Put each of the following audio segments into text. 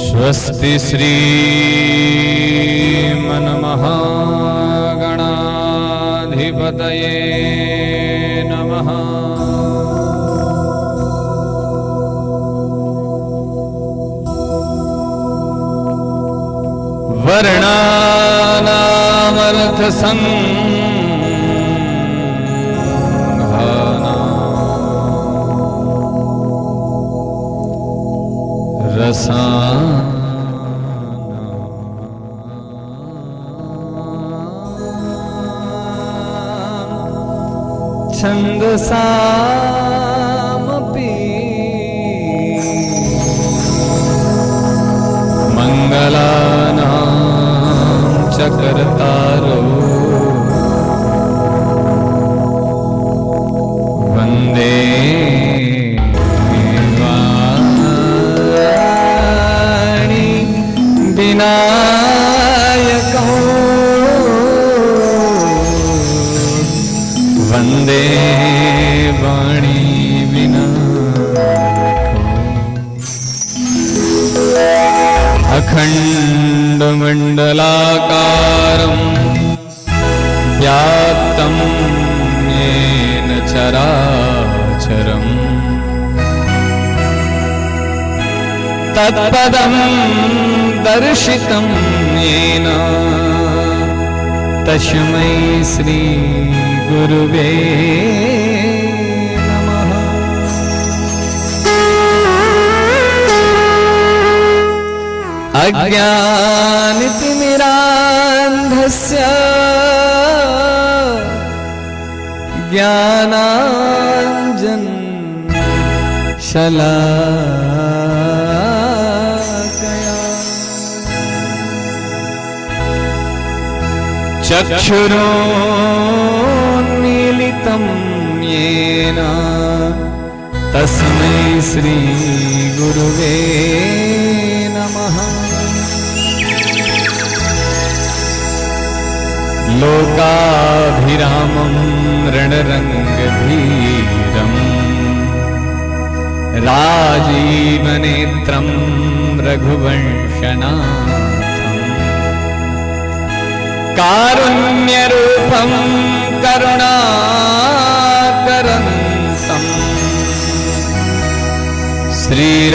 स्वस्ति श्री मन्महागणाधिपतये नमः। वर्णानामर्थसंघाना रसाना छन्दसामपि मंगलानां च कर्तारो वन्दे वाणी विनायकौ वन्दे वाणी विनायकौ अखण्डमण्डलाकारं व्याप्तं येन चराचरं तत्पदं दर्शितं येन तस्मै श्री गुरुवे नमः। अज्ञानतिमिरान्धस्य ज्ञानाञ्जनशलाकया चक्षुरोन्मीलितं येन तस्मै श्री गुरुवे नमः। लोकाभिरामं रणरङ्गधीरं राजीवनेत्रं रघुवंशनाथं कारुण्यरूपं करुणाकरन्तं श्रीरामचन्द्रं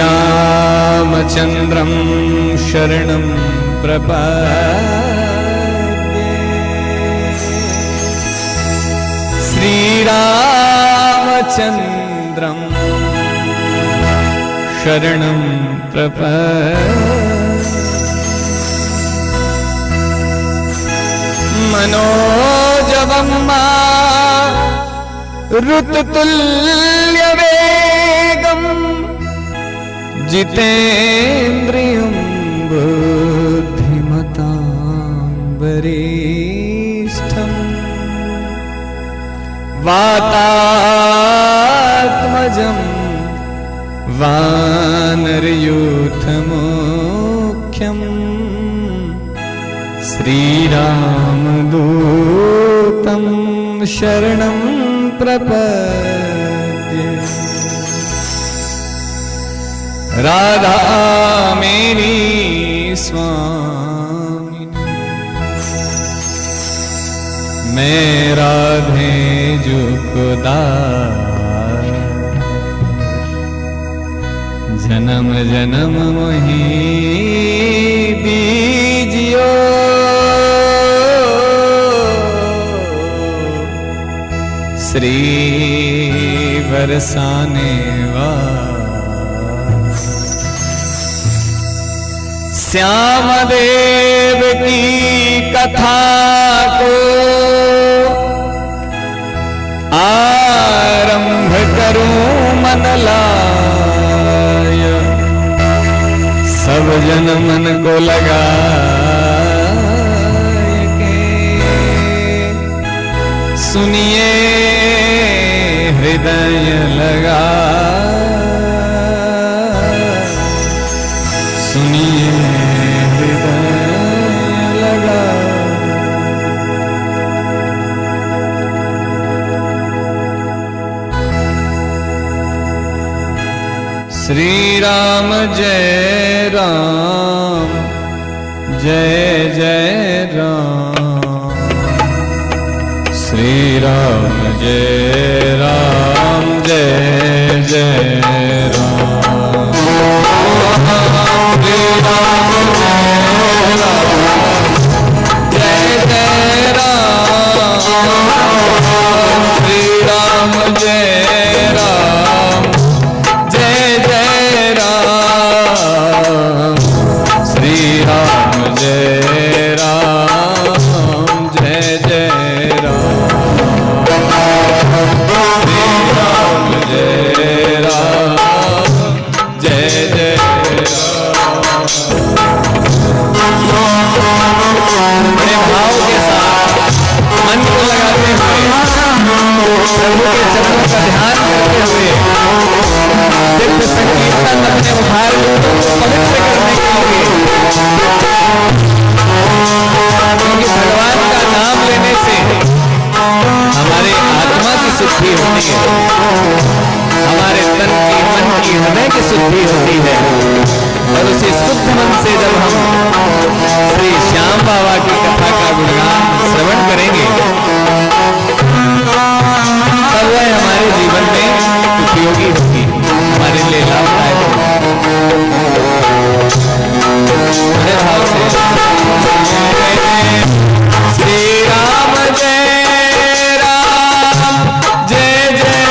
शरणं प्रपद्ये। श्रीरामचन्द्रं शरणं प्रपद्ये। मनोजवं ऋतुतुल्यवेगं जितेन्द्रियं बुद्धिमतां वरिष्ठं वातात्मजं वानरयूथमुख्यं श्रीरामदूतं शरणं प्रपद्ये। राधा मेरी स्वामिनी मैं राधे जुकदार जन्म जन्म मोहि दीजियो श्री बरसाने श्याम देव की कथा को आरंभ करूं मन लाय सब जन मन को लगा के सुनिए हृदय लगा सुनिए हृदय लगा श्री राम जय राम जय जय राम। श्री राम जय राम जय जय राम। श्री राम जय राम जय जय राम। श्री राम जय राम जय जय राम। श्री राम जय राम जय जय राम। श्री राम जय राम जय जय राम। बड़े भाव के साथ मन को लगाते हुए प्रभु के चरणों का ध्यान करते हुए दिव्य संकीर्तन अपने उभार को पवित्र करने के लिए, क्योंकि भगवान का नाम लेने से हमारे आत्मा की शुद्धि होती है, हमारे तन की मन की हृदय की शुद्धि होती है। और उसी शुद्ध मन से जब हम श्री श्याम बाबा की कथा का गुणगान श्रवण करेंगे तब वह हमारे जीवन में उपयोगी होगी, हमारे लिए लाभदायक होगी। बड़े भाव से श्री राम जय राम जय जय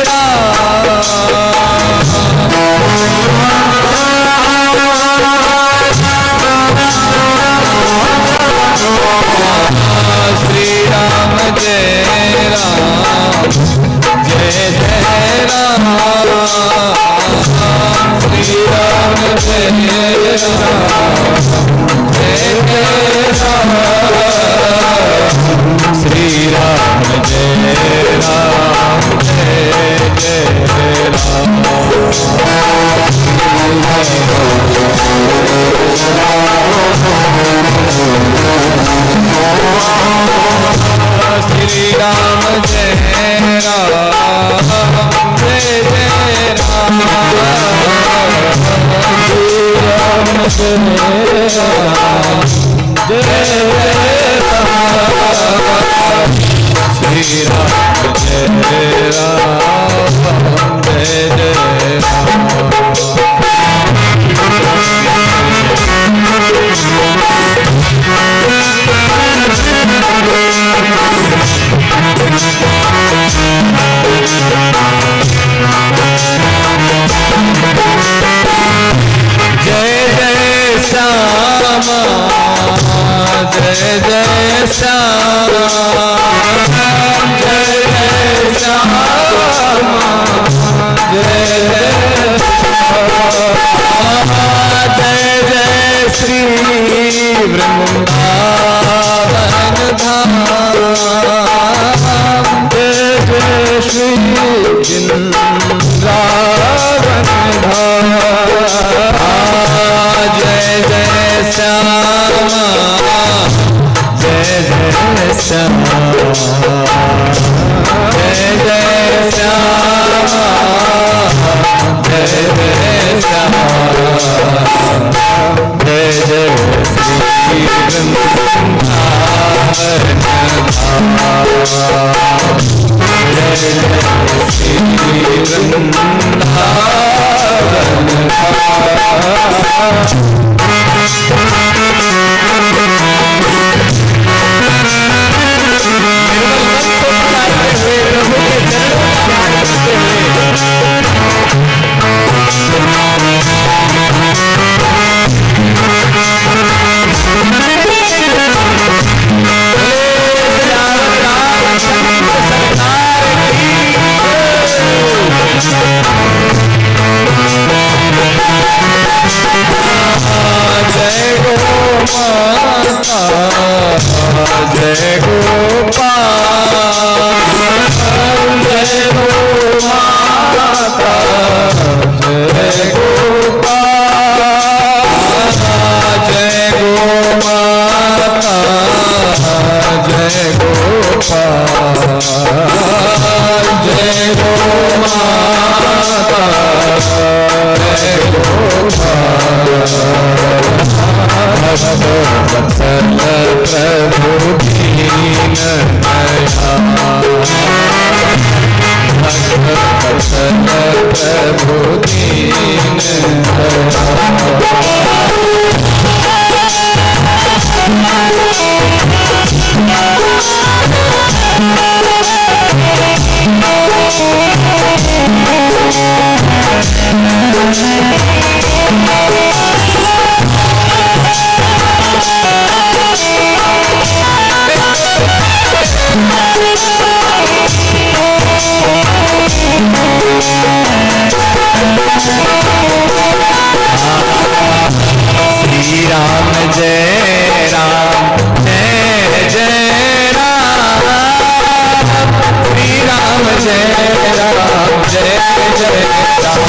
राम। श्री राम जय राम जय जय राम। श्री राम जय राम जय जय राम। श्री राम जय राम जय जय राम। श्री राम जय राम जय जय राम। श्री राम जय राम जय जय राम। जय जय श्यामा जय जय श्यामा जय जय श्यामा जय जय जय जय श्री वृंदावन धाम। जय जय श्री वृंदावन धाम। जय जय श्यामा जय जय श्यामा जय जय श्यामा जय जय श्यामा जय जय श्री वृंदावन धाम। जय जय श्री वृंदावन धाम। जय गो माता जय गोपाल। जय गो माता जय गोपाल। जय गो माता जय गोपाल। जय गो माता वत्सल प्रभु दीन दया वत्सल प्रभु दीन श्री राम जय राम जय जय राम श्री राम जय राम जय जय राम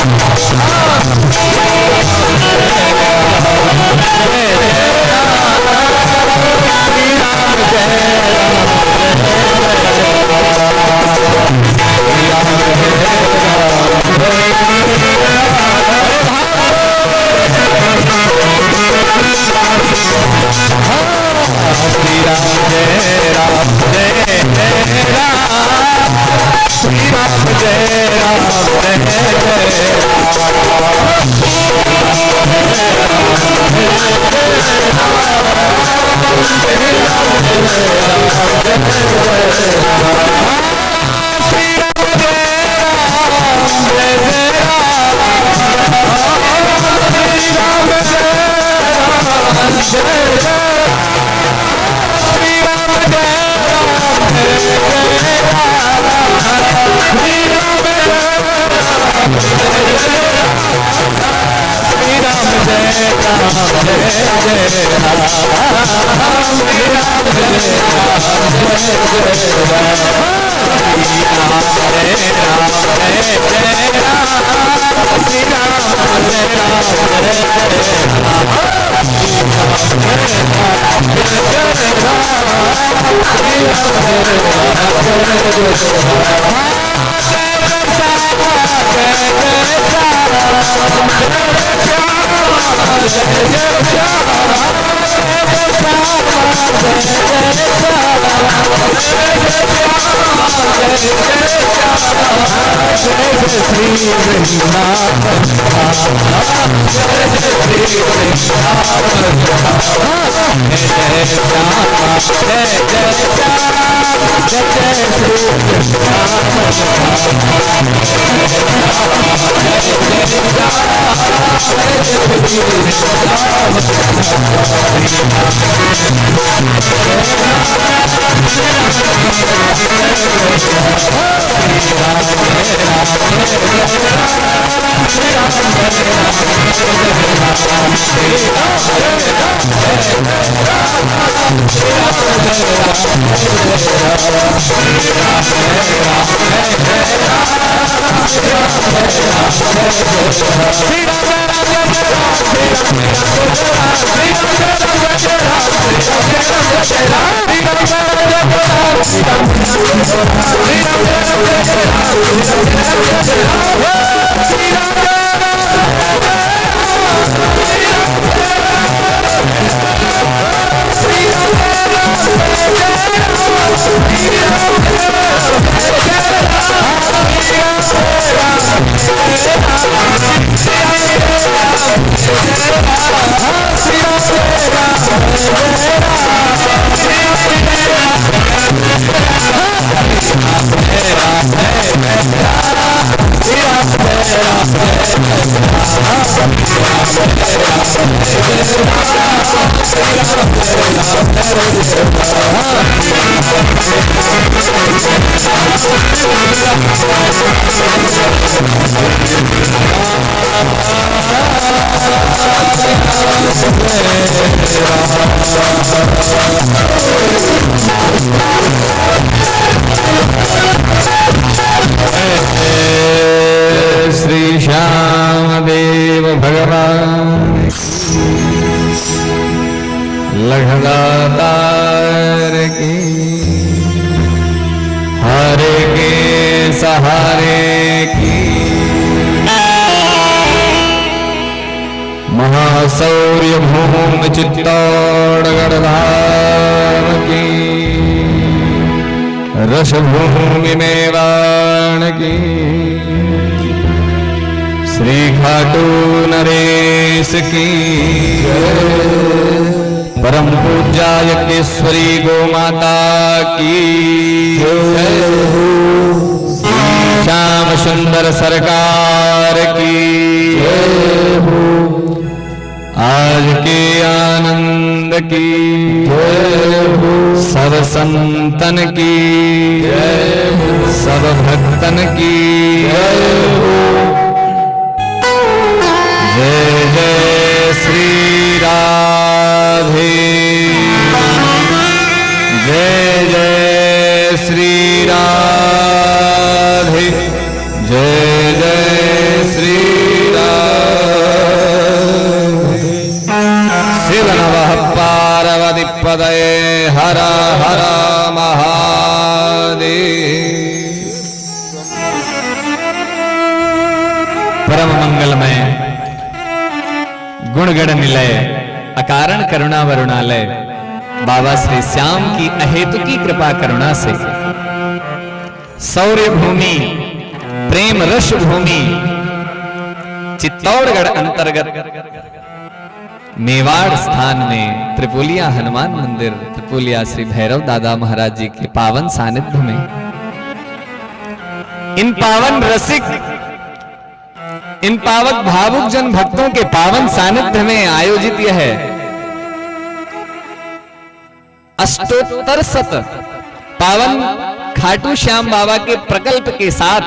श्री श्याम देव भगवान लखदातार की हरे के सहारे की महाशौर्य भूमि चित्तौड़गढ़ धाम की, रस भूमि मेवाड़ की, श्री खाटू नरेश की, परम पूज्या यज्ञेश्वरी गो माता की, श्याम सुंदर सरकार की, आज के आनंद की, सब संतन की, सब भक्तन की, जय जय श्री राधे, जय जय श्री राधे, जय जय श्री राधे। शिव नमः पार्वती पदये, हर हर महादेव। परम मंगलमय गुणगण निलय, अकारण करुणा वरुणालय बाबा श्री श्याम की अहेतुकी कृपा करुणा से शौर्य भूमि, प्रेम रस भूमि, चित्तौड़गढ़ अंतर्गत मेवाड़ स्थान में त्रिपुलिया हनुमान मंदिर, त्रिपुलिया श्री भैरव दादा महाराज जी के पावन सानिध्य में इन पावन रसिक, इन पावक भावुक जन भक्तों के पावन सानिध्य में आयोजित यह अष्टोत्तर शत पावन खाटू श्याम बाबा के प्रकल्प के साथ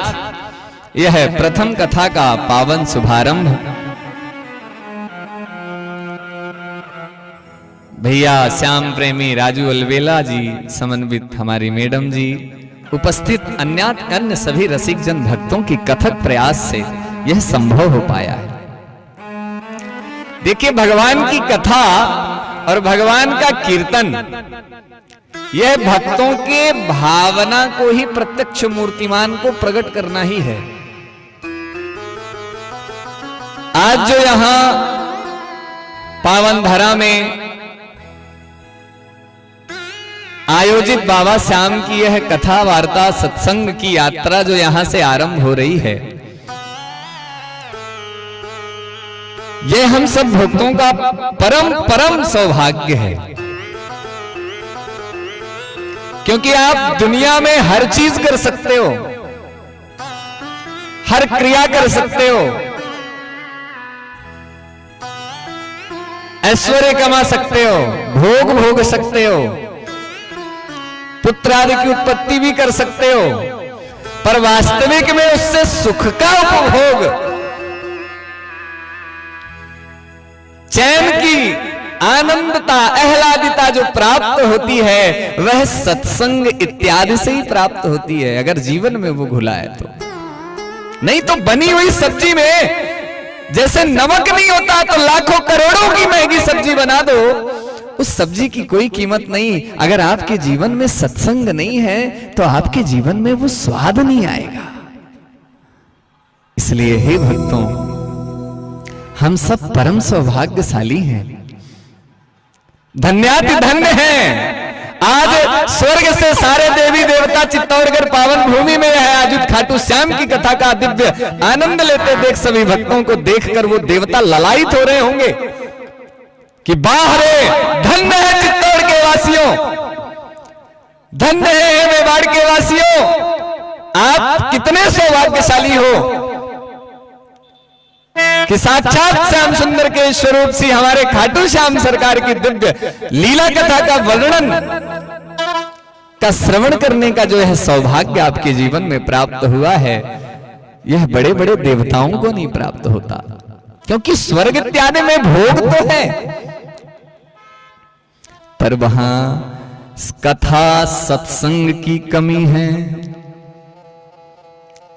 यह प्रथम कथा का पावन शुभारंभ भैया श्याम प्रेमी राजू अलवेला जी समन्वित हमारी मैडम जी उपस्थित अन्य सभी रसिक जन भक्तों की कथक प्रयास से यह संभव हो पाया है। देखिए, भगवान की कथा और भगवान का कीर्तन यह भक्तों के भावना को ही प्रत्यक्ष मूर्तिमान को प्रकट करना ही है। आज जो यहां पावन धरा में आयोजित बाबा श्याम की यह कथा वार्ता सत्संग की यात्रा जो यहां से आरंभ हो रही है, यह हम सब भक्तों का परम परम सौभाग्य है। क्योंकि आप दुनिया में हर चीज कर सकते हो, हर क्रिया कर सकते हो, ऐश्वर्य कमा सकते हो, भोग भोग सकते हो, पुत्र आदि की उत्पत्ति भी कर सकते हो, पर वास्तविक में उससे सुख का उपभोग, चैन की आनंदता, आह्लादिता जो प्राप्त होती है वह सत्संग इत्यादि से ही प्राप्त होती है, अगर जीवन में वो घुला है तो। नहीं तो बनी हुई सब्जी में जैसे नमक नहीं होता तो लाखों करोड़ों की महंगी सब्जी बना दो, उस सब्जी की कोई कीमत नहीं। अगर आपके जीवन में सत्संग नहीं है तो आपके जीवन में वो स्वाद नहीं आएगा। इसलिए हे भक्तों, हम सब परम सौभाग्यशाली हैं, धन्याति धन्य हैं। आज स्वर्ग से सारे देवी देवता चित्तौड़गढ़ पावन भूमि में है आयोजित खाटू श्याम की कथा का दिव्य आनंद लेते देख सभी भक्तों को देखकर वो देवता ललायित हो रहे होंगे कि बाहरे धन्य है चित्तौड़ के वासियों, धन्य है मेवाड़ के वासियों, आप कितने सौभाग्यशाली हो कि साक्षात श्याम सुंदर के स्वरूप सी हमारे खाटू श्याम सरकार की दिव्य लीला कथा का वर्णन का श्रवण करने का जो है सौभाग्य आपके जीवन में प्राप्त हुआ है, यह बड़े बड़े देवताओं को नहीं प्राप्त होता, क्योंकि स्वर्ग इत्यादि में भोग तो है, पर वहां कथा सत्संग की कमी है।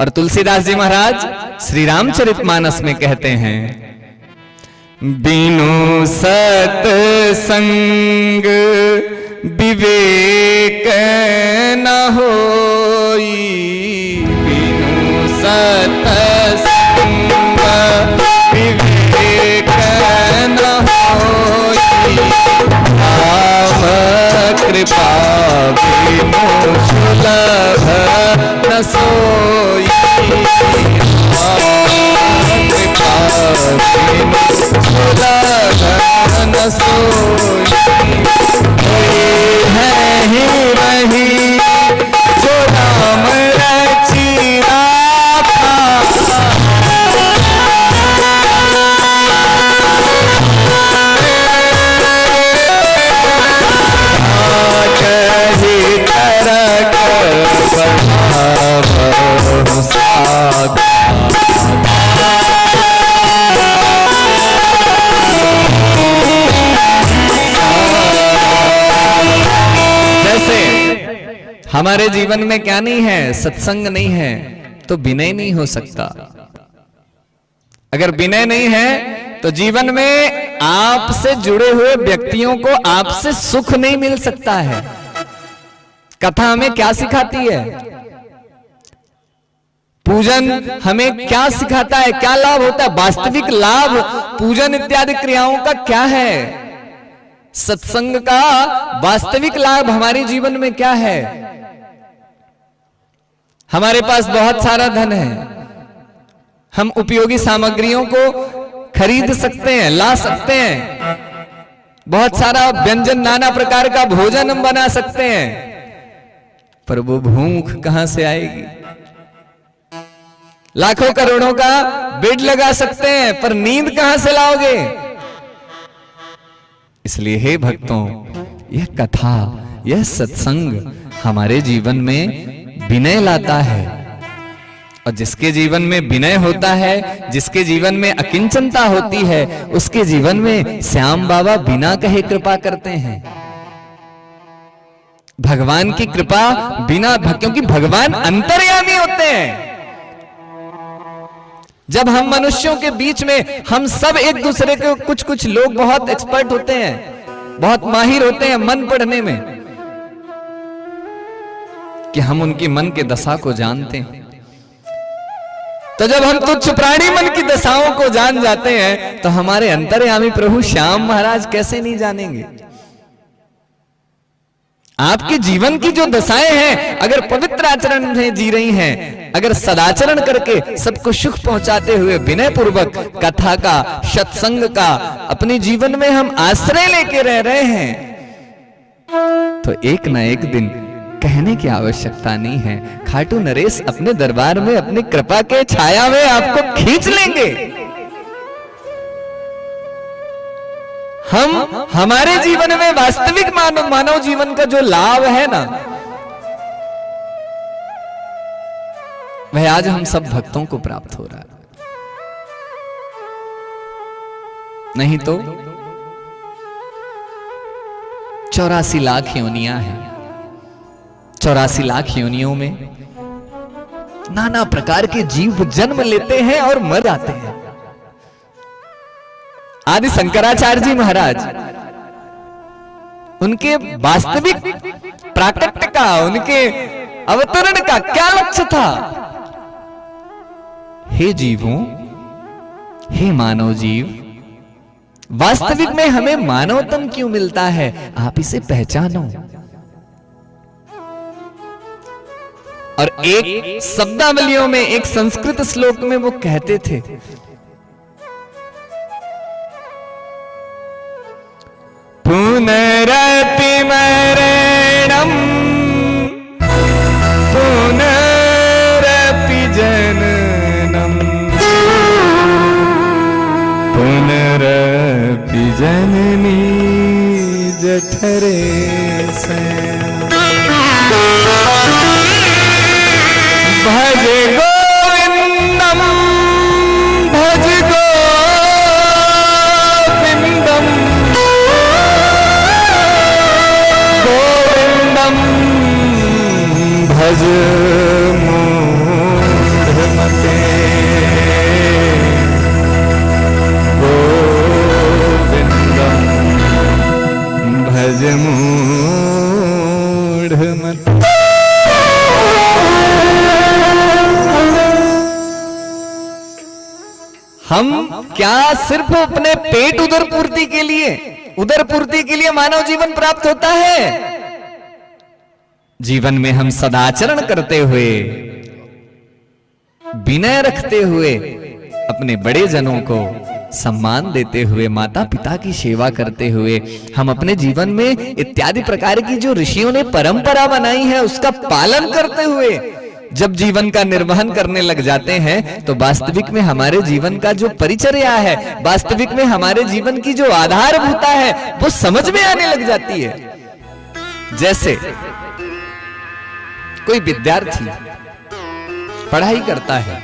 और तुलसीदास जी महाराज श्री रामचरितमानस में कहते हैं, बिनु सत्संग विवेक न होई, बिनु सत्संग विवेक न सोई, कृपा सुलभ न सोई, है ही वही जो राम रची राखा, कही तरक बढ़ावहु सागा। हमारे जीवन में क्या नहीं है, सत्संग नहीं है तो विनय नहीं हो सकता। अगर विनय नहीं है तो जीवन में आपसे जुड़े हुए व्यक्तियों को आपसे सुख नहीं मिल सकता है। कथा हमें क्या सिखाती है, पूजन हमें क्या सिखाता है, क्या लाभ होता है, वास्तविक लाभ पूजन इत्यादि क्रियाओं का क्या है, सत्संग का वास्तविक लाभ हमारे जीवन में क्या है। हमारे पास बहुत सारा धन है, हम उपयोगी सामग्रियों को खरीद सकते हैं, ला सकते हैं, बहुत सारा व्यंजन नाना प्रकार का भोजन हम बना सकते हैं, पर वो भूख कहां से आएगी। लाखों करोड़ों का बेड लगा सकते हैं, पर नींद कहां से लाओगे। इसलिए हे भक्तों, यह कथा, यह सत्संग हमारे जीवन में विनय लाता है। और जिसके जीवन में विनय होता है, जिसके जीवन में अकिंचनता होती है, उसके जीवन में श्याम बाबा बिना कहे कृपा करते हैं। भगवान की कृपा बिना, क्योंकि भगवान अंतर्यामी होते हैं। जब हम मनुष्यों के बीच में, हम सब एक दूसरे के, कुछ कुछ लोग बहुत एक्सपर्ट होते हैं, बहुत माहिर होते हैं मन पढ़ने में, कि हम उनकी मन के दशा को जानते हैं। तो जब हम तुच्छ प्राणी मन की दशाओं को जान जाते हैं, तो हमारे अंतर्यामी प्रभु श्याम महाराज कैसे नहीं जानेंगे। आपके जीवन की जो दशाएं हैं, अगर पवित्र आचरण में जी रही हैं, अगर सदाचरण करके सबको सुख पहुंचाते हुए विनय पूर्वक कथा का, सत्संग का अपने जीवन में हम आश्रय लेके रह रहे हैं, तो एक ना एक दिन कहने की आवश्यकता नहीं है, खाटू नरेश अपने दरबार में अपनी कृपा के छाया में आपको खींच लेंगे। हम, हमारे जीवन में वास्तविक मानव जीवन का जो लाभ है ना, वह आज हम सब भक्तों को प्राप्त हो रहा है। नहीं तो 84 लाख योनियां हैं, 84 लाख योनियों में नाना प्रकार के जीव जन्म लेते हैं और मर जाते हैं। आदि शंकराचार्य जी महाराज, उनके वास्तविक प्राकट्य का, उनके अवतरण का क्या लक्ष्य था। हे जीवों, हे मानव जीव, वास्तविक में हमें मानवतम क्यों मिलता है, आप इसे पहचानो। और एक शब्दावलियों में, एक संस्कृत श्लोक में वो कहते थे, पुनरपि मरणं पुनरपि जननं पुनरपि जननी जठरे भज गोविंदम भज गोविंदम गोविंदम भज मूढ़मते गोविंदम भज मूढ़मते। हम क्या सिर्फ अपने पेट उदर पूर्ति के लिए मानव जीवन प्राप्त होता है? जीवन में हम सदाचरण करते हुए विनय रखते हुए अपने बड़े जनों को सम्मान देते हुए, माता पिता की सेवा करते हुए, हम अपने जीवन में इत्यादि प्रकार की जो ऋषियों ने परंपरा बनाई है उसका पालन करते हुए जब जीवन का निर्वहन करने लग जाते हैं तो वास्तविक में हमारे जीवन का जो परिचर्या है, वास्तविक में हमारे जीवन की जो आधारभूता है वो समझ में आने लग जाती है। जैसे कोई विद्यार्थी पढ़ाई करता है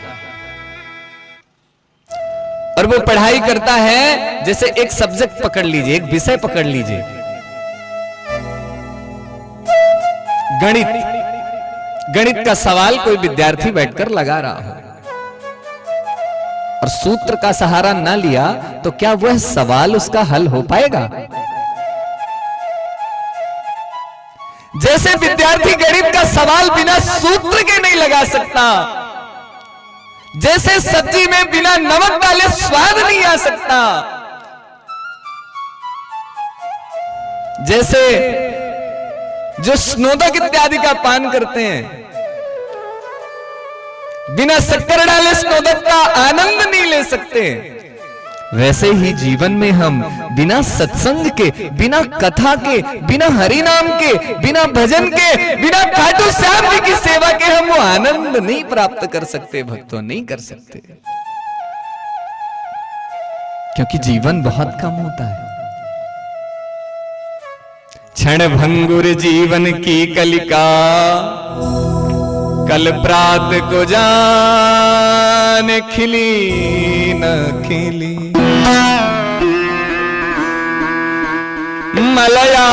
और वो पढ़ाई करता है, जैसे एक सब्जेक्ट पकड़ लीजिए, एक विषय पकड़ लीजिए, गणित। गणित का सवाल कोई विद्यार्थी बैठकर लगा रहा हो और सूत्र का सहारा ना लिया तो क्या वह सवाल उसका हल हो पाएगा? जैसे विद्यार्थी गणित का सवाल बिना सूत्र के नहीं लगा सकता, जैसे सब्जी में बिना नमक डाले स्वाद नहीं आ सकता, जैसे जो स्नोदक इत्यादि का पान करते हैं बिना शक्कर डाले स्नोदक का आनंद नहीं ले सकते, वैसे ही जीवन में हम बिना सत्संग के, बिना कथा के, बिना हरि नाम के, बिना भजन के, बिना खाटू श्याम जी की सेवा के हम वो आनंद नहीं प्राप्त कर सकते भक्तों, नहीं कर सकते, क्योंकि जीवन बहुत कम होता है। क्षण भंगुर जीवन की कलिका, कल प्रात को जान खिली न खिली। मलया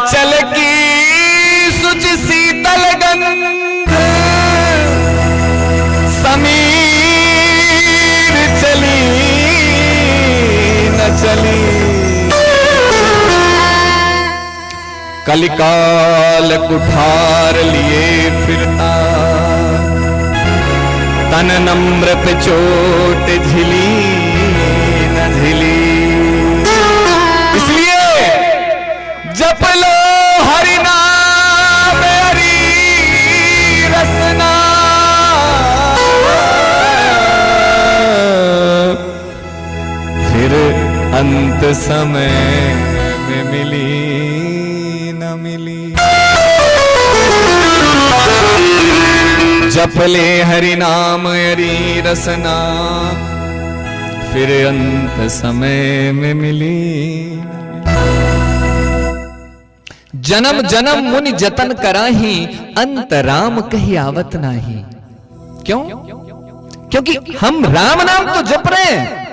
चल की सुच शीतल गंध, समीर चली न चली। कलिकाल कुठार लिए फिरता, तन नम्र पे चोट झिली न झिली। इसलिए जप लो हरि नाम हरि रसना, फिर अंत समय में मिली मिली। जप ले हरि नाम हरि रसना, फिर अंत समय में मिली। जन्म जन्म मुनि जतन कराही, अंत राम कही आवत नाही। क्यों? क्योंकि हम राम नाम तो जप रहे हैं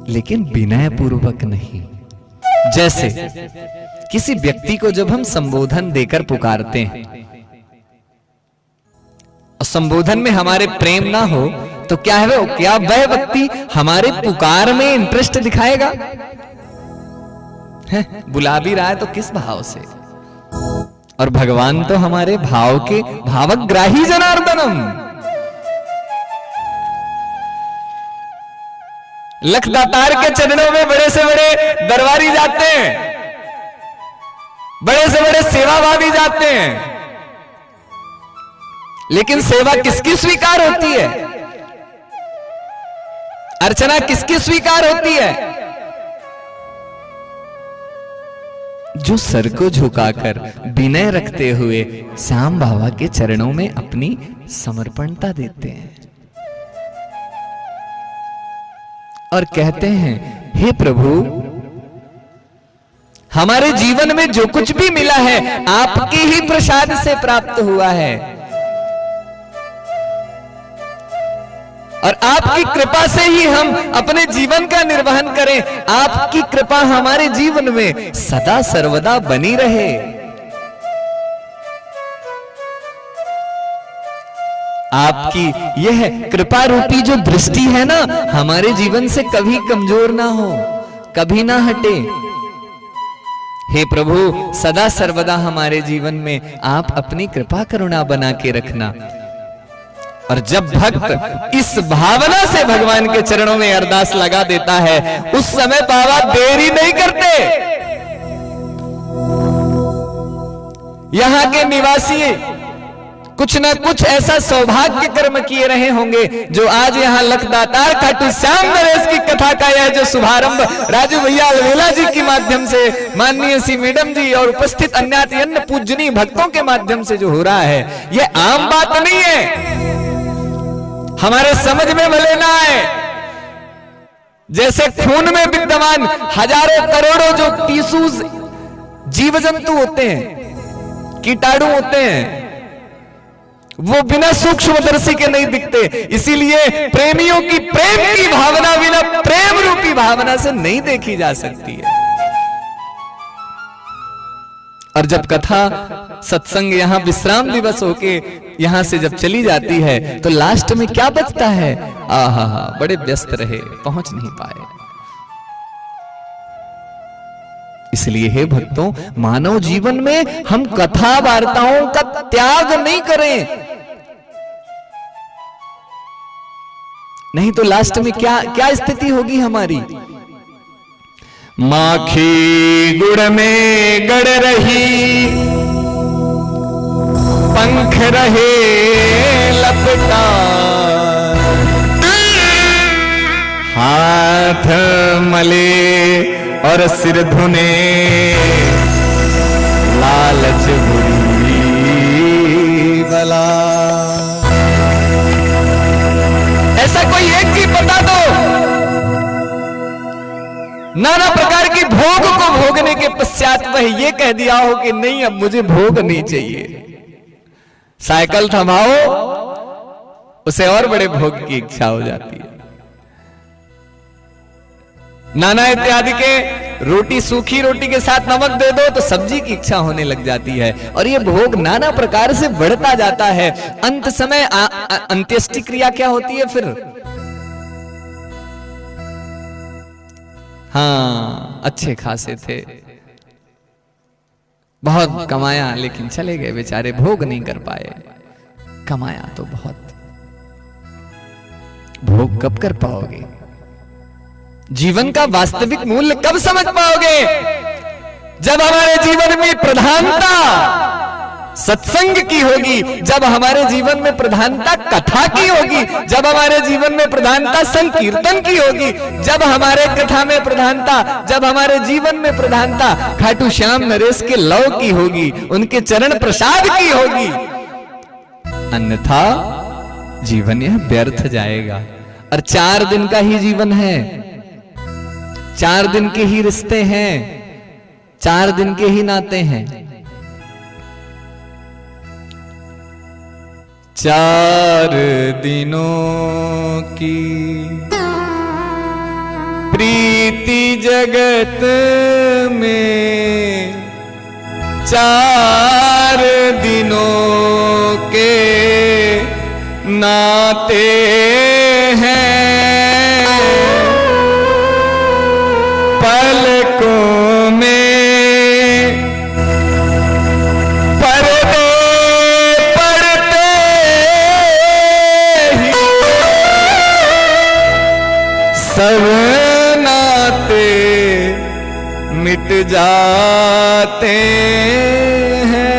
लेकिन विनय पूर्वक नहीं। जैसे किसी व्यक्ति को जब हम संबोधन देकर पुकारते हैं और संबोधन में हमारे प्रेम ना हो तो क्या है वो, क्या वह व्यक्ति हमारे पुकार में इंटरेस्ट दिखाएगा? बुला भी रहा है तो किस भाव से? और भगवान तो हमारे भाव के भावग्राही जनार्दनम। लखदातार के चरणों में बड़े से बड़े दरबारी जाते हैं, बड़े से बड़े सेवाभावी जाते हैं, लेकिन सेवा किसकी स्वीकार होती है? अर्चना किसकी स्वीकार होती है? जो सर को झुकाकर विनय रखते हुए श्याम बाबा के चरणों में अपनी समर्पणता देते हैं और कहते हैं, हे प्रभु, हमारे जीवन में जो कुछ भी मिला है आपके ही प्रसाद से प्राप्त हुआ है और आपकी कृपा से ही हम अपने जीवन का निर्वहन करें। आपकी कृपा हमारे जीवन में सदा सर्वदा बनी रहे। आपकी यह कृपा रूपी जो दृष्टि है ना, हमारे जीवन से कभी कमजोर ना हो, कभी ना हटे। हे प्रभु, सदा सर्वदा हमारे जीवन में आप अपनी कृपा करुणा बना के रखना। और जब भक्त इस भावना से भगवान के चरणों में अरदास लगा देता है, उस समय बाबा देरी नहीं करते। यहां के निवासी कुछ ना कुछ ऐसा सौभाग्य कर्म किए रहे होंगे जो आज यहाँ लखदातार खाटू श्याम नरेश की कथा का यह जो शुभारंभ राजू भैया अलवेला जी के माध्यम से, माननीय सी मैडम जी और उपस्थित अन्य पूजनीय भक्तों के माध्यम से जो हो रहा है, यह आम बात नहीं है। हमारे समझ में भले ना आए, जैसे खून में विद्यमान हजारों करोड़ों जो टिश्यूज जीव जंतु होते हैं, कीटाणु होते हैं, वो बिना सूक्ष्मदर्शी के नहीं दिखते। इसीलिए प्रेमियों की प्रेम की भावना बिना प्रेम रूपी भावना से नहीं देखी जा सकती है। और जब कथा सत्संग यहां विश्राम दिवस होके यहां से जब चली जाती है तो लास्ट में क्या बचता है? आहा, बड़े व्यस्त रहे, पहुंच नहीं पाए। इसलिए हे भक्तों, मानव जीवन में हम कथा वार्ताओं का त्याग नहीं करें, नहीं तो लास्ट में क्या स्थिति होगी हमारी? माखी गुड़ में गड़ रही, पंख रहे लपटा, हाथ मले और सिर धुने, लालच बुरी बला। ऐसा कोई एक चीज बता दो, नाना प्रकार की भोग को भोगने के पश्चात वह ये कह दिया हो कि नहीं, अब मुझे भोग नहीं चाहिए। साइकिल थमाओ, उसे और बड़े भोग की इच्छा हो जाती है। नाना इत्यादि के रोटी, सूखी रोटी के साथ नमक दे दो तो सब्जी की इच्छा होने लग जाती है, और ये भोग नाना प्रकार से बढ़ता जाता है। अंत समय अंत्येष्टि क्रिया क्या होती है फिर? हाँ, अच्छे खासे थे, बहुत कमाया लेकिन चले गए बेचारे, भोग नहीं कर पाए। कमाया तो बहुत, भोग कब कर पाओगे? जीवन का वास्तविक मूल्य कब समझ पाओगे? जब हमारे जीवन में प्रधानता सत्संग की होगी, जब हमारे जीवन में प्रधानता कथा की होगी, जब हमारे जीवन में प्रधानता संकीर्तन की होगी, जब हमारे कथा में प्रधानता, जब हमारे जीवन में प्रधानता खाटू श्याम नरेश के लव की होगी, उनके चरण प्रसाद की होगी। अन्यथा जीवन यह व्यर्थ जाएगा। और 4 दिन का ही जीवन है, 4 दिन के ही रिश्ते हैं, 4 दिन के ही नाते हैं। 4 दिनों की प्रीति जगत में, 4 दिनों के नाते हैं। पलकों में पर्दे पड़ते ही सब नाते मिट जाते हैं।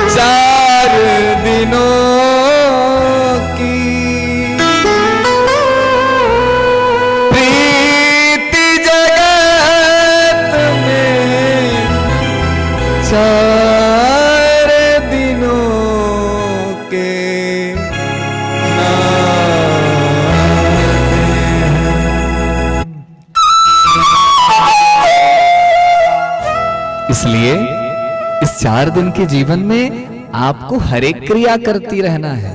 4 दिनों इसलिए इस 4 दिन के जीवन में आपको हर एक क्रिया करती रहना है।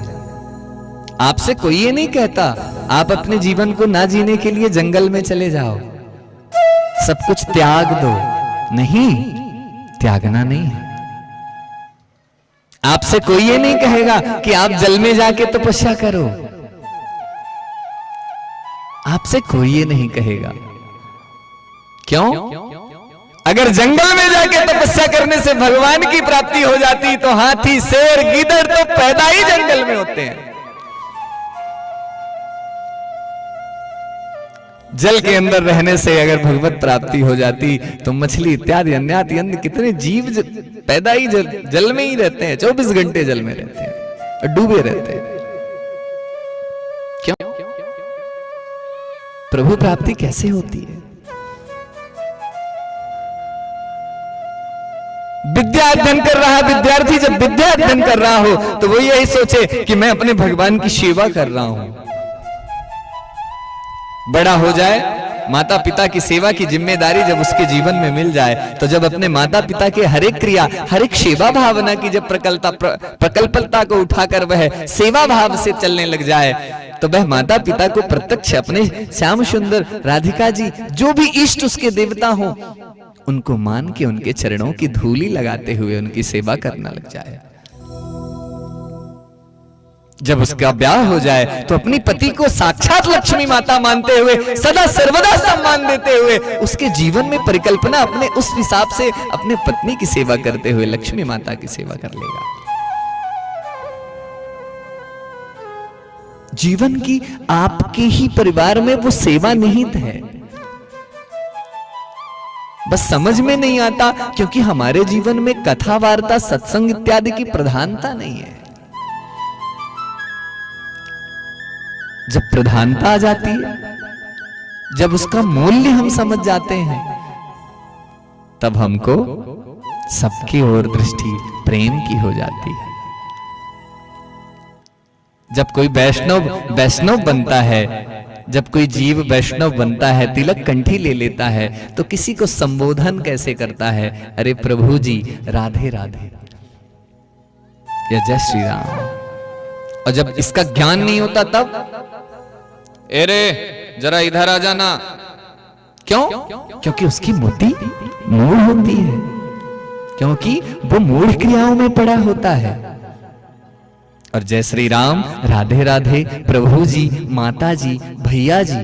आपसे कोई ये नहीं कहता आप अपने जीवन को ना जीने के लिए जंगल में चले जाओ, सब कुछ त्याग दो। नहीं, त्यागना नहीं है। आपसे कोई ये नहीं कहेगा कि आप जल में जाके तपस्या करो, आपसे कोई ये नहीं कहेगा। क्यों? अगर जंगल में जाके तपस्या करने से भगवान की प्राप्ति हो जाती तो हाथी, शेर, गीदड़ तो पैदा ही जंगल में होते हैं। जल के अंदर रहने से अगर भगवत प्राप्ति हो जाती तो मछली इत्यादि अन्य कितने जीव पैदा ही जल में ही रहते हैं, 24 घंटे जल में रहते हैं और डूबे रहते हैं। क्यों? प्रभु प्राप्ति कैसे होती है? विद्या अध्ययन कर रहा विद्यार्थी जब विद्या अध्ययन कर रहा हो तो वो यही सोचे कि मैं अपने भगवान की सेवा कर रहा हूं। बड़ा हो जाए, माता पिता की सेवा की जिम्मेदारी जब उसके जीवन में मिल जाए, तो जब अपने माता पिता के हर एक क्रिया, हर एक सेवा भावना की जब प्रकल्पता को उठाकर वह सेवा भाव से चलने लग जाए, तो वह माता पिता को प्रत्यक्ष अपने श्याम सुंदर राधिका जी जो भी इष्ट उसके देवता हो उनको मान के उनके चरणों की धूली लगाते हुए उनकी सेवा करना लग जाए। जब उसका ब्याह हो जाए तो अपनी पति को साक्षात लक्ष्मी माता मानते हुए सदा सर्वदा सम्मान देते हुए उसके जीवन में परिकल्पना अपने उस हिसाब से अपने पत्नी की सेवा करते हुए लक्ष्मी माता की सेवा कर लेगा। जीवन की आपके ही परिवार में वो सेवा निहित है, बस समझ में नहीं आता क्योंकि हमारे जीवन में कथा वार्ता सत्संग इत्यादि की प्रधानता नहीं है। जब प्रधानता आ जाती है, जब उसका मूल्य हम समझ जाते हैं, तब हमको सबकी ओर दृष्टि प्रेम की हो जाती है। जब कोई वैष्णव बनता है, जब कोई जीव वैष्णव बनता है, तिलक कंठी ले लेता है, तो किसी को संबोधन कैसे करता है? अरे प्रभु जी, राधे राधे या जय श्री राम। और जब इसका ज्ञान नहीं होता तब अरे जरा इधर आ जाना। क्यों? क्योंकि उसकी बुद्धि मूढ़ होती है, क्योंकि वो मूढ़ क्रियाओं में पड़ा होता है। और जय श्री राम, राधे राधे, प्रभु जी, माता जी, भैया जी,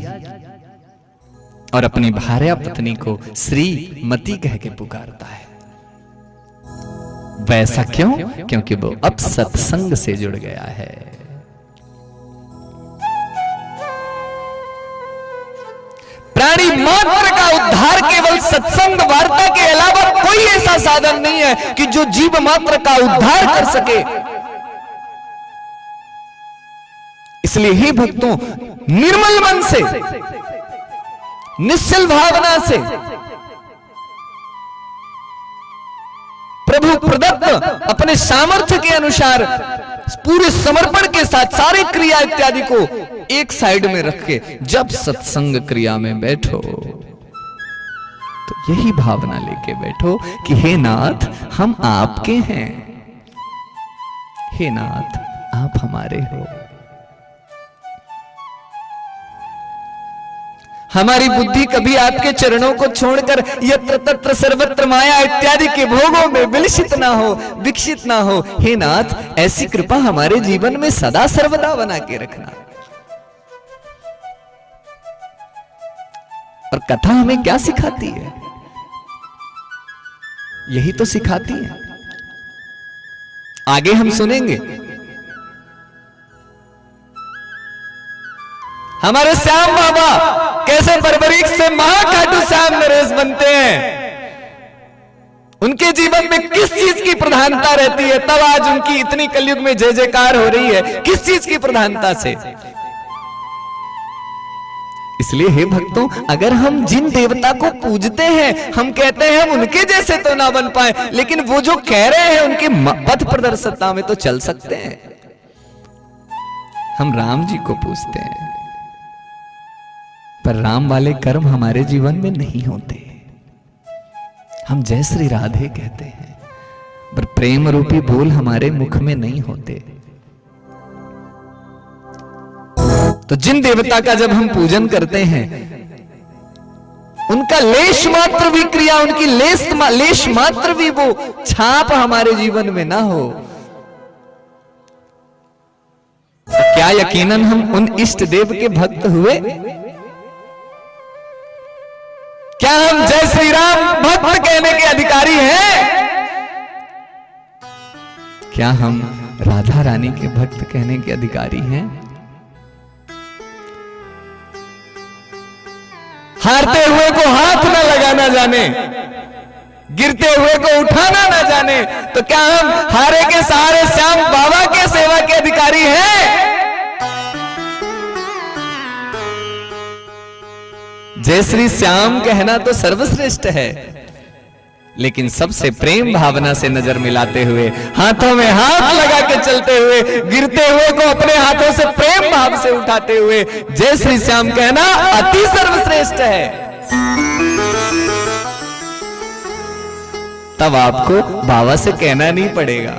और अपनी भार्या पत्नी को श्रीमती कह के पुकारता है। वैसा क्यों? क्योंकि वो अब सत्संग से जुड़ गया है। प्राणी मात्र का उद्धार केवल सत्संग वार्ता के अलावा कोई ऐसा साधन नहीं है कि जो जीव मात्र का उद्धार कर सके। इसलिए ही भक्तों, निर्मल मन से, निश्चल भावना से प्रभु प्रदत्त अपने सामर्थ्य के अनुसार पूरे समर्पण के साथ सारी क्रिया इत्यादि को एक साइड में रख के जब सत्संग क्रिया में बैठो तो यही भावना लेके बैठो कि हे नाथ, हम आपके हैं, हे नाथ, आप हमारे हो। हमारी बुद्धि कभी आपके चरणों को छोड़कर यत्र तत्र सर्वत्र माया इत्यादि के भोगों में विलसित ना हो, विकसित ना हो। हे नाथ, ऐसी कृपा हमारे जीवन में सदा सर्वदा बना के रखना। और कथा हमें क्या सिखाती है? यही तो सिखाती है। आगे हम सुनेंगे हमारे श्याम बाबा कैसे परवरिश से महाखाटू श्याम नरेश बनते हैं। उनके जीवन में किस चीज की प्रधानता रहती है, तब आज उनकी इतनी कलयुग में जय जयकार हो रही है, किस चीज की प्रधानता से? इसलिए हे भक्तों, अगर हम जिन देवता को पूजते हैं, हम कहते हैं हम उनके जैसे तो ना बन पाए, लेकिन वो जो कह रहे हैं उनके पथ प्रदर्शिता में तो चल सकते हैं। हम राम जी को पूजते हैं, पर राम वाले कर्म हमारे जीवन में नहीं होते। हम जय श्री राधे कहते हैं, पर प्रेम रूपी बोल हमारे मुख में नहीं होते। तो जिन देवता का जब हम पूजन करते हैं, उनका लेश मात्र भी क्रिया, उनकी लेश मात्र भी वो छाप हमारे जीवन में ना हो, तो क्या यकीनन हम उन इष्ट देव के भक्त हुए? क्या हम जय श्री राम भक्त कहने के अधिकारी हैं? क्या हम राधा रानी के भक्त कहने के अधिकारी हैं? हारते हुए को हाथ न लगाना जाने, गिरते हुए को उठाना ना जाने, तो क्या हम हारे के सहारे श्याम बाबा के सेवा के अधिकारी हैं? जय श्री श्याम कहना तो सर्वश्रेष्ठ है, लेकिन सबसे प्रेम भावना से नजर मिलाते हुए, हाथों में हाथ लगा के चलते हुए, गिरते हुए को अपने हाथों से प्रेम भाव से उठाते हुए जय श्री श्याम कहना अति सर्वश्रेष्ठ है। तब आपको बाबा से कहना नहीं पड़ेगा।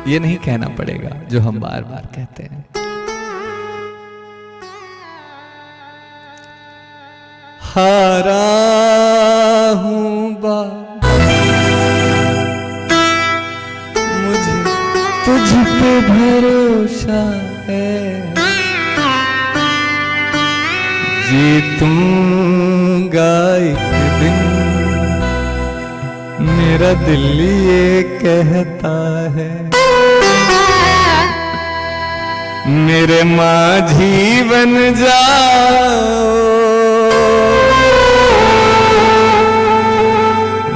ये नहीं कहना पड़ेगा जो हम बार बार कहते हैं। हारा हूं बा मुझे तुझ पे भरोसा है, जीतूंगा एक दिन मेरा दिल ये कहता है। मेरे माझी बन जाओ,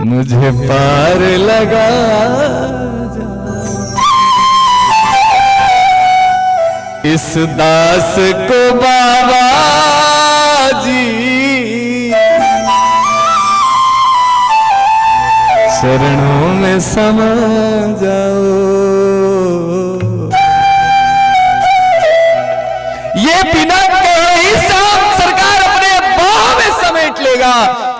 मुझे पार लगा जाओ, इस दास को बाबा जी चरणों में समा जाओ। ये बिना कहे ही श्याम सरकार अपने बाहों में समेट लेगा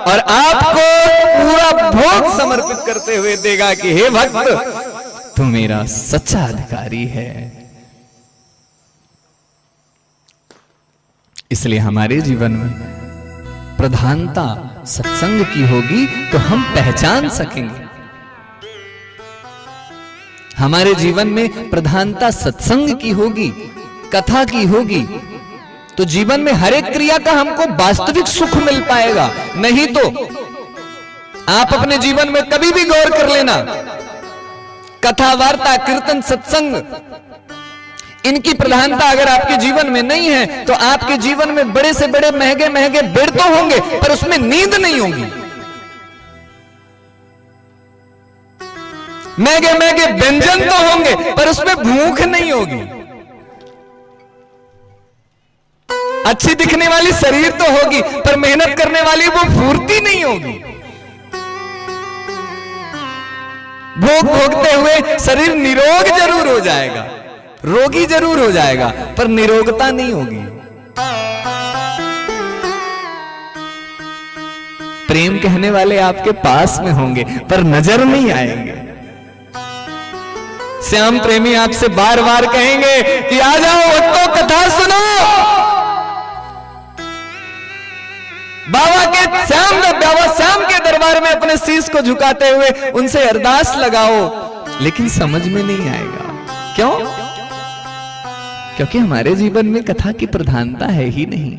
और आपको पूरा भोग समर्पित करते हुए देगा कि हे भक्त, तू मेरा सच्चा अधिकारी है। इसलिए हमारे जीवन में प्रधानता सत्संग की होगी तो हम पहचान सकेंगे। हमारे जीवन में प्रधानता सत्संग की होगी, कथा की होगी, तो जीवन में हर एक क्रिया का हमको वास्तविक सुख मिल पाएगा। नहीं तो आप अपने जीवन में कभी भी गौर कर लेना, कथा वार्ता कीर्तन सत्संग इनकी प्रधानता अगर आपके जीवन में नहीं है तो आपके जीवन में बड़े से बड़े महंगे महंगे बेड तो होंगे पर उसमें नींद नहीं होगी। महंगे महंगे व्यंजन तो होंगे पर उसमें भूख नहीं होगी। अच्छी दिखने वाली शरीर तो होगी पर मेहनत करने वाली वो फुर्ती नहीं होगी। भोग भोगते हुए शरीर निरोग जरूर हो जाएगा, रोगी जरूर हो जाएगा पर निरोगता नहीं होगी। प्रेम कहने वाले आपके पास में होंगे पर नजर नहीं आएंगे। श्याम प्रेमी आपसे बार बार कहेंगे कि आ जाओ तो कथा सुनो, बाबा श्याम के दरबार में अपने शीश को झुकाते हुए उनसे अरदास लगाओ, लेकिन समझ में नहीं आएगा। क्यों? क्योंकि हमारे जीवन में कथा की प्रधानता है ही नहीं।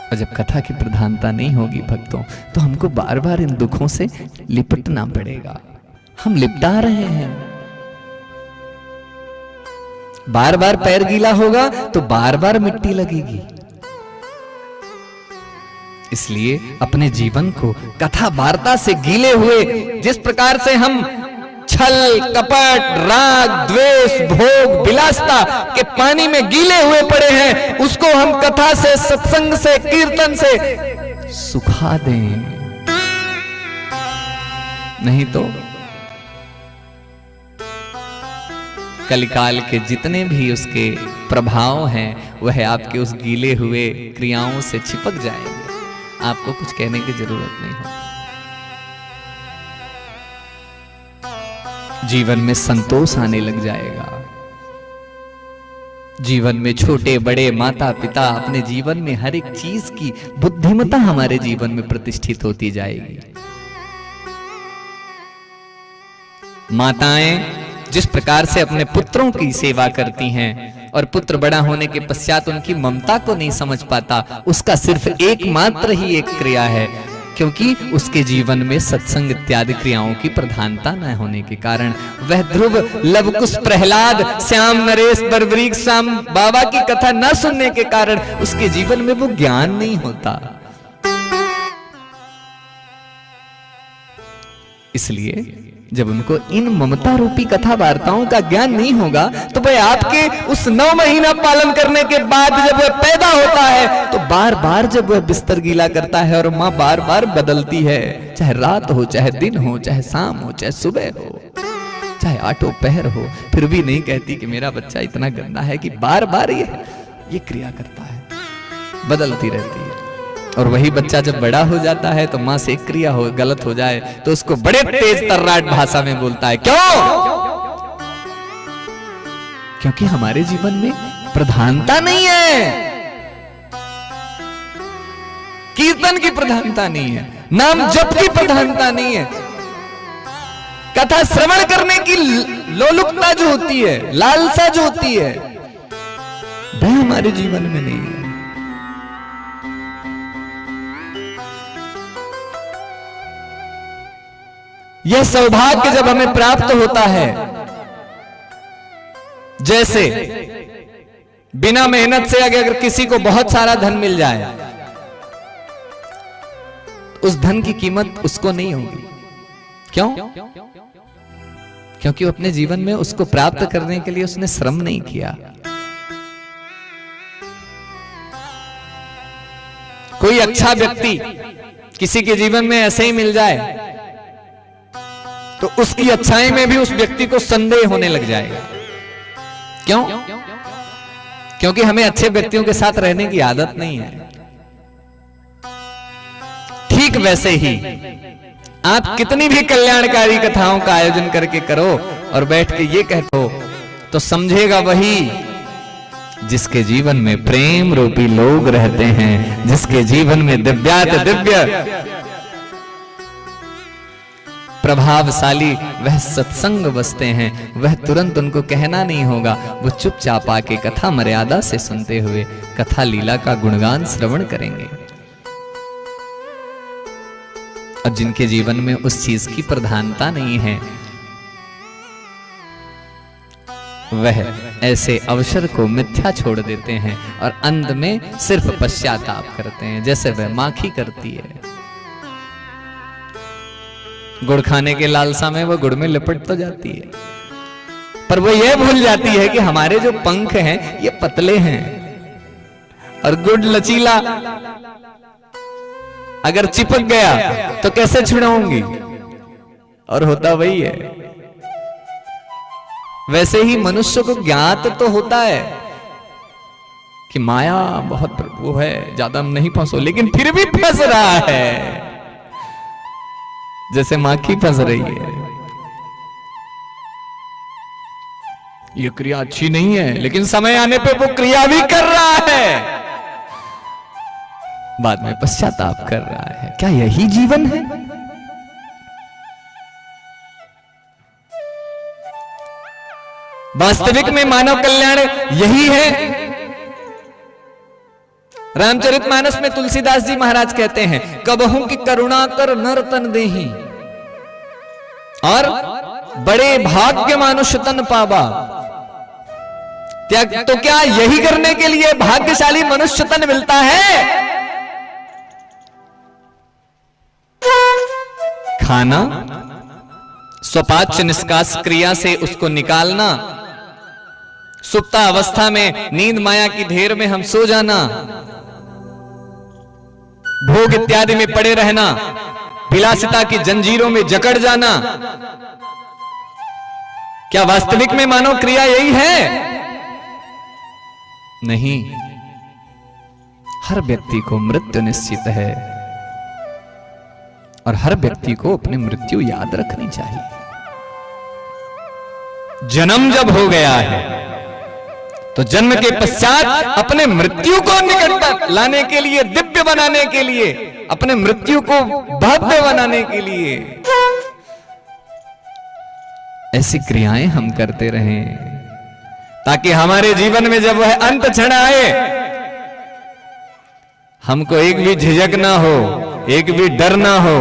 और जब कथा की प्रधानता नहीं होगी भक्तों, तो हमको बार बार इन दुखों से लिपटना पड़ेगा। हम लिपटा रहे हैं, बार बार पैर गीला होगा तो बार बार मिट्टी लगेगी। इसलिए अपने जीवन को कथा वार्ता से गीले हुए, जिस प्रकार से हम छल कपट राग द्वेष भोग विलासता के पानी में गीले हुए पड़े हैं, उसको हम कथा से सत्संग से कीर्तन से सुखा दें। नहीं तो कलिकाल के जितने भी उसके प्रभाव हैं वह आपके उस गीले हुए क्रियाओं से चिपक जाएंगे। आपको कुछ कहने की जरूरत नहीं हो। जीवन में संतोष आने लग जाएगा। जीवन में छोटे बड़े माता पिता अपने जीवन में हर एक चीज की बुद्धिमत्ता हमारे जीवन में प्रतिष्ठित होती जाएगी। माताएं जिस प्रकार से अपने पुत्रों की सेवा करती हैं और पुत्र बड़ा होने के पश्चात उनकी ममता को नहीं समझ पाता, उसका सिर्फ एकमात्र ही एक क्रिया है क्योंकि उसके जीवन में सत्संग इत्यादि क्रियाओं की प्रधानता न होने के कारण वह ध्रुव, लवकुश, प्रहलाद, श्याम नरेश, बर्बरीक श्याम बाबा की कथा न सुनने के कारण उसके जीवन में वो ज्ञान नहीं होता। इसलिए जब उनको इन ममता रूपी कथा वार्ताओं का ज्ञान नहीं होगा तो भाई आपके उस 9 महीना पालन करने के बाद जब वह पैदा होता है तो बार बार जब वह बिस्तर गीला करता है और माँ बार बार बदलती है, चाहे रात हो, चाहे दिन हो, चाहे शाम हो, चाहे सुबह हो, चाहे आठों पहर हो, फिर भी नहीं कहती कि मेरा बच्चा इतना गंदा है कि बार बार ये क्रिया करता है, बदलती रहती है। और वही बच्चा जब बड़ा हो जाता है तो मां से एक क्रिया हो गलत हो जाए तो उसको बड़े तेज तर्राट भाषा में बोलता है। क्यों? क्योंकि हमारे जीवन में प्रधानता नहीं है, कीर्तन की प्रधानता नहीं है, नाम जप की प्रधानता नहीं है, कथा श्रवण करने की लोलुपता जो होती है, लालसा जो होती है, वह हमारे जीवन में नहीं है। यह सौभाग्य जब हमें प्राप्त होता है, जैसे बिना मेहनत से अगर किसी को बहुत सारा धन मिल जाए, उस धन की कीमत उसको नहीं होगी। क्यों? क्योंकि वो अपने जीवन में उसको प्राप्त करने के लिए उसने श्रम नहीं किया। कोई अच्छा व्यक्ति किसी के जीवन में ऐसे ही मिल जाए तो उसकी अच्छाई में भी उस व्यक्ति को संदेह होने लग जाएगा। क्यों? क्योंकि हमें अच्छे व्यक्तियों के साथ रहने की आदत नहीं है। ठीक वैसे ही आप कितनी भी कल्याणकारी कथाओं का आयोजन करके करो और बैठ के ये कहते हो तो समझेगा वही जिसके जीवन में प्रेम रूपी लोग रहते हैं, जिसके जीवन में दिव्यात दिव्य प्रभावशाली वह सत्संग बसते हैं, वह तुरंत उनको कहना नहीं होगा, वो चुपचाप आके कथा मर्यादा से सुनते हुए कथा लीला का गुणगान श्रवण करेंगे। और जिनके जीवन में उस चीज की प्रधानता नहीं है, वह ऐसे अवसर को मिथ्या छोड़ देते हैं और अंत में सिर्फ पश्चाताप करते हैं, जैसे वह माखी करती है। गुड़ खाने के लालसा में वो गुड़ में लिपट तो जाती है, पर वो ये भूल जाती है कि हमारे जो पंख हैं ये पतले हैं और गुड़ लचीला, अगर चिपक गया तो कैसे छुड़ाऊंगी, और होता वही है। वैसे ही मनुष्य को ज्ञात तो होता है कि माया बहुत वो है, ज्यादा नहीं फंसो, लेकिन फिर भी फंस रहा है, जैसे माखी फंस रही है। ये क्रिया अच्छी नहीं है, लेकिन समय आने पे वो क्रिया भी कर रहा है, बाद में पश्चाताप कर रहा है। क्या यही जीवन है? वास्तविक में मानव कल्याण यही है। रामचरितमानस में तुलसीदास जी महाराज कहते हैं, कबहू की करुणा कर नर तन देही और बड़े भाग्य मानुष तन पावा। तो क्या यही करने के लिए भाग्यशाली मनुष्य तन मिलता है? खाना, स्वपाच्य निष्कास क्रिया से उसको निकालना, सुप्ता अवस्था में नींद माया की ढेर में हम सो जाना, भोग इत्यादि में पड़े रहना, विलासिता की जंजीरों में जकड़ जाना, क्या वास्तविक में मानव क्रिया यही है? नहीं। हर व्यक्ति को मृत्यु निश्चित है और हर व्यक्ति को अपनी मृत्यु याद रखनी चाहिए। जन्म जब हो गया है तो जन्म के पश्चात अपने मृत्यु को निकट लाने के लिए, दिव्य बनाने के लिए, अपने मृत्यु को भव्य बनाने के लिए ऐसी क्रियाएं हम करते रहें, ताकि हमारे जीवन में जब वह अंत क्षण आए हमको एक भी झिझक ना हो एक भी डर ना हो,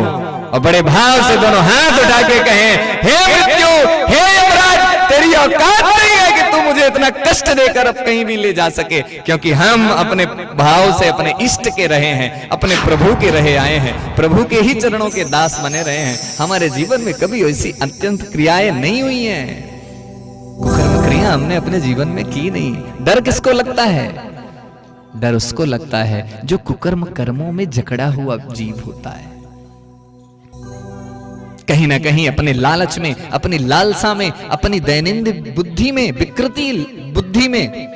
और बड़े भाव से दोनों हाथ उठा के कहें, हे मृत्यु, हे यमराज, तेरी औकात नहीं है कि तू मुझे इतना कष्ट देकर अब कहीं भी ले जा सके, क्योंकि हम अपने भाव से अपने इष्ट के रहे हैं, अपने प्रभु के रहे आए हैं, प्रभु के ही चरणों के दास बने रहे हैं। हमारे जीवन में कभी ऐसी अत्यंत क्रियाएं नहीं हुई हैं, कुकर्म क्रिया हमने अपने जीवन में की नहीं। डर किसको लगता है? डर उसको लगता है जो कुकर्म कर्मों में जकड़ा हुआ जीव होता है। कहीं ना कहीं अपने लालच में, अपनी लालसा में, अपनी दैनंदिन बुद्धि में, विकृति बुद्धि में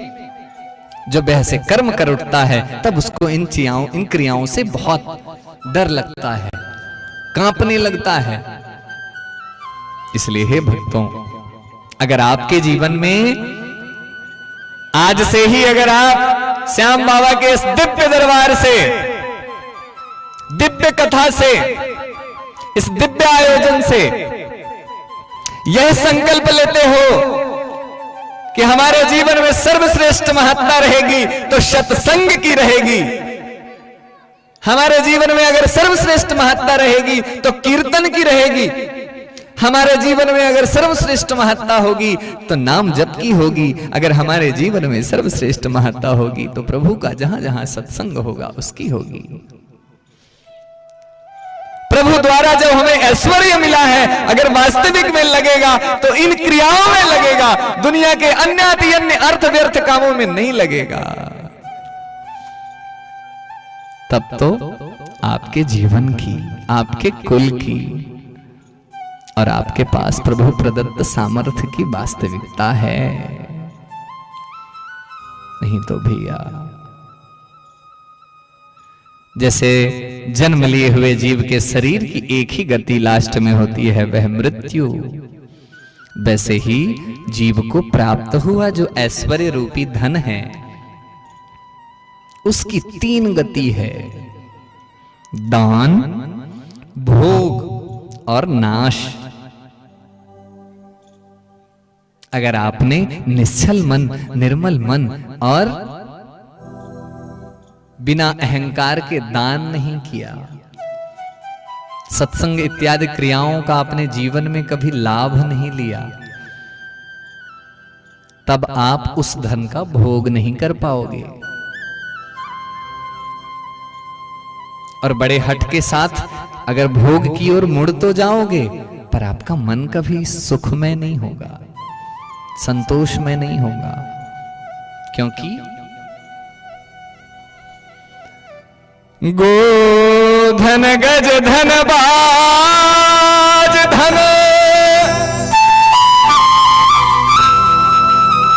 जब वह से कर्म कर उठता है, तब उसको इन क्रियाओं से बहुत डर लगता है, कांपने लगता है। इसलिए हे भक्तों, अगर आपके जीवन में आज से ही अगर आप श्याम बाबा के इस दिव्य दरबार से, दिव्य कथा से, इस दिव्य आयोजन से यह संकल्प लेते हो कि हमारे जीवन में सर्वश्रेष्ठ महत्ता रहेगी तो सत्संग की रहेगी, हमारे जीवन में अगर सर्वश्रेष्ठ महत्ता रहेगी तो कीर्तन की रहेगी, हमारे जीवन में अगर सर्वश्रेष्ठ महत्ता होगी तो नाम जप की होगी, अगर हमारे जीवन में सर्वश्रेष्ठ महत्ता होगी तो प्रभु का जहां जहां सत्संग होगा उसकी होगी। प्रभु द्वारा जब हमें ऐश्वर्य मिला है, अगर वास्तविक में लगेगा तो इन क्रियाओं में लगेगा, दुनिया के अन्य अर्थ व्यर्थ कामों में नहीं लगेगा। तब तो आपके जीवन की, आपके कुल की और आपके पास प्रभु प्रदत्त सामर्थ्य की वास्तविकता है। नहीं तो भैया, जैसे जन्म लिए हुए जीव के शरीर की एक ही गति लास्ट में होती है, वह मृत्यु, वैसे ही जीव को प्राप्त हुआ जो ऐश्वर्य रूपी धन है, उसकी 3 गति है, दान, भोग और नाश। अगर आपने निश्चल मन, निर्मल मन और बिना अहंकार के दान नहीं किया, सत्संग इत्यादि क्रियाओं का अपने जीवन में कभी लाभ नहीं लिया, तब आप उस धन का भोग नहीं कर पाओगे। और बड़े हट के साथ अगर भोग की ओर मुड़ तो जाओगे, पर आपका मन कभी सुख में नहीं होगा, संतोष में नहीं होगा, क्योंकि गोधन गज धन बाज धन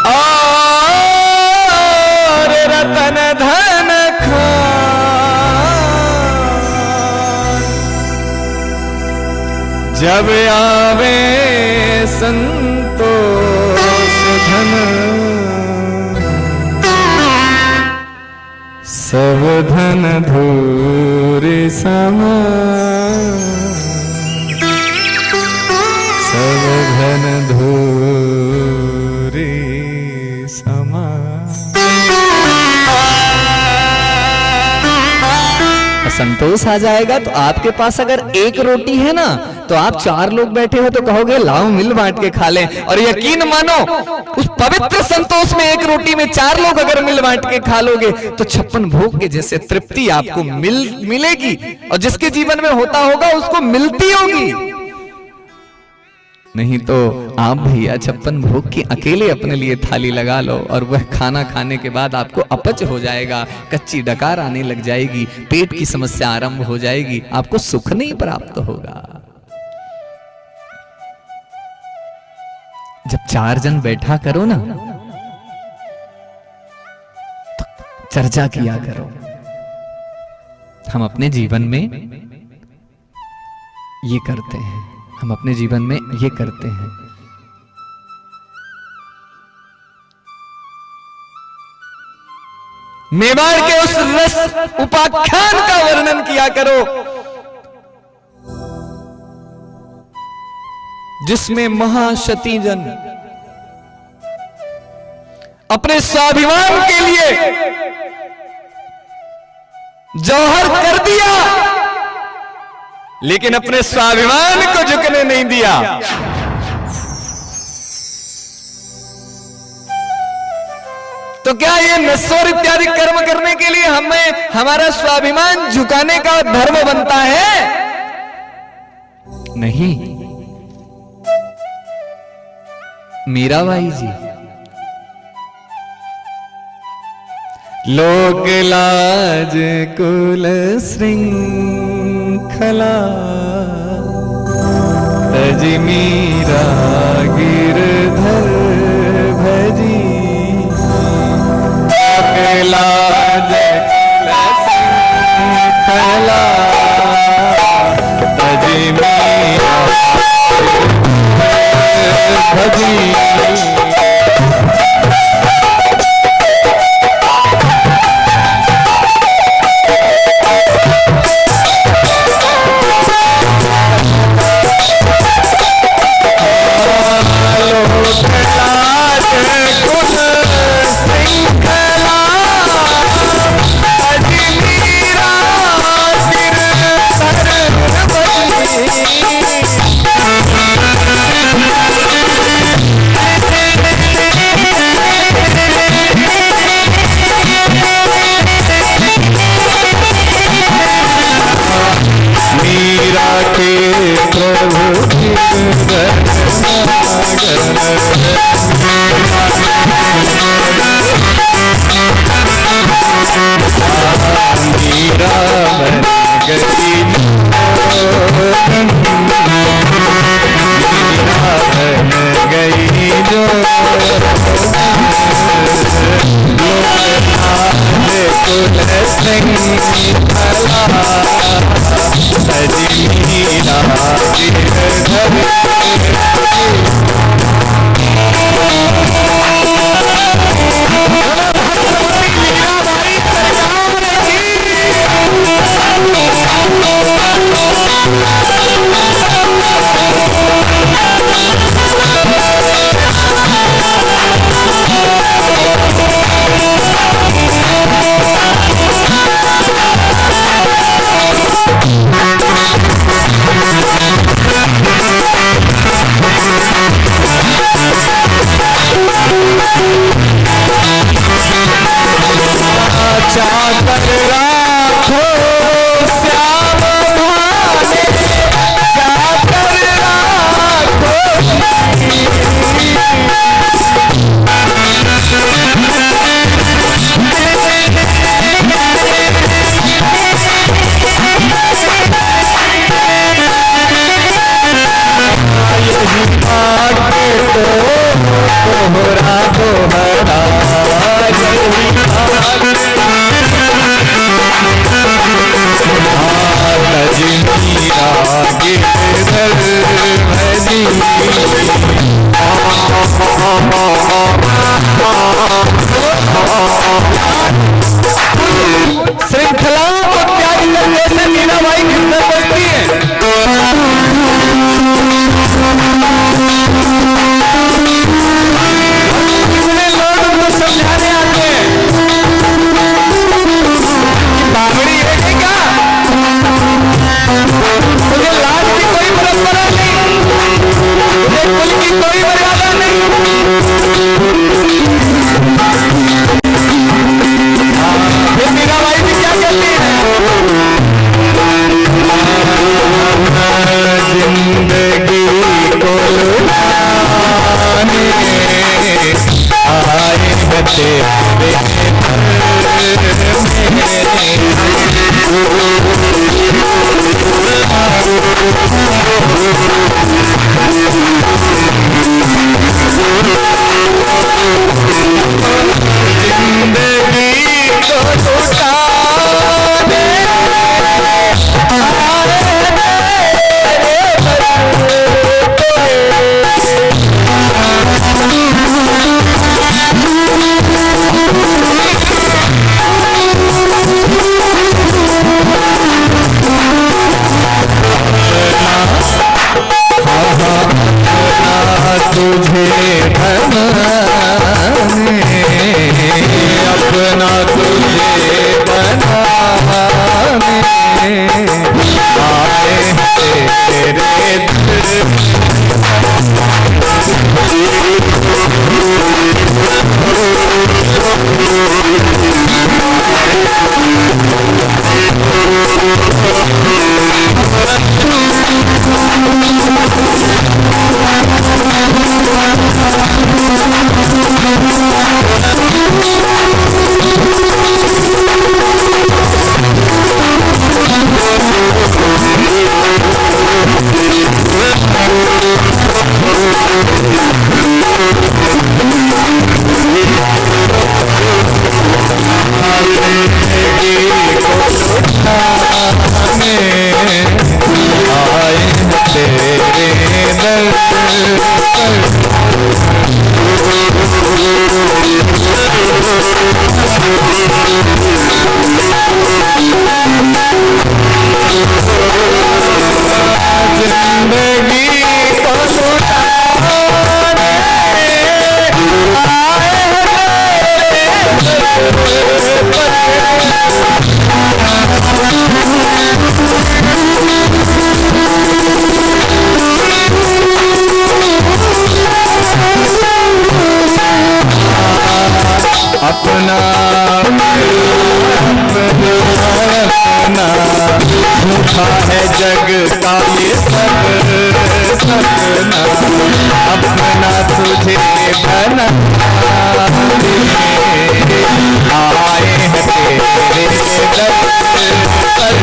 और रतन धन खान, जब आवे संतोष धन, सब धन धूरि समान, सब धन धूरि समान। संतोष आ जाएगा तो आपके पास अगर एक रोटी है ना, तो आप 4 लोग बैठे हो तो कहोगे लाओ मिल बांट के खा लें, और यकीन मानो उस पवित्र संतोष में एक रोटी में 4 लोग अगर मिल बांट के खा लोगे तो 56 भोग के जैसे तृप्ति आपको मिलेगी, और जिसके जीवन में होता होगा उसको मिलती होगी। नहीं तो आप भैया 56 भोग की अकेले अपने लिए थाली लगा लो, और वह खाना खाने के बाद आपको अपच हो जाएगा, कच्ची डकार आने लग जाएगी, पेट की समस्या आरंभ हो जाएगी, आपको सुख नहीं प्राप्त होगा। जब 4 जन बैठा करो ना, तो चर्चा किया करो। हम अपने जीवन में ये करते हैं, हम अपने जीवन में ये करते हैं। मेवाड़ के उस रस उपाख्यान का वर्णन किया करो जिसमें महाशती जन अपने स्वाभिमान के लिए जौहर कर दिया, लेकिन अपने स्वाभिमान को झुकने नहीं दिया। तो क्या ये नश्वर इत्यादि कर्म करने के लिए हमें हमारा स्वाभिमान झुकाने का धर्म बनता है? नहीं। मीराबाई जी, लोक लाज कुल श्रृंखला तज मीरा गिरधर भजी। लोक लाज कुल श्रृंखला तज मीरा भजी। झूठा है जग का ये सब सपना, अपना तुझे बना आए हैं तेरे दर पर।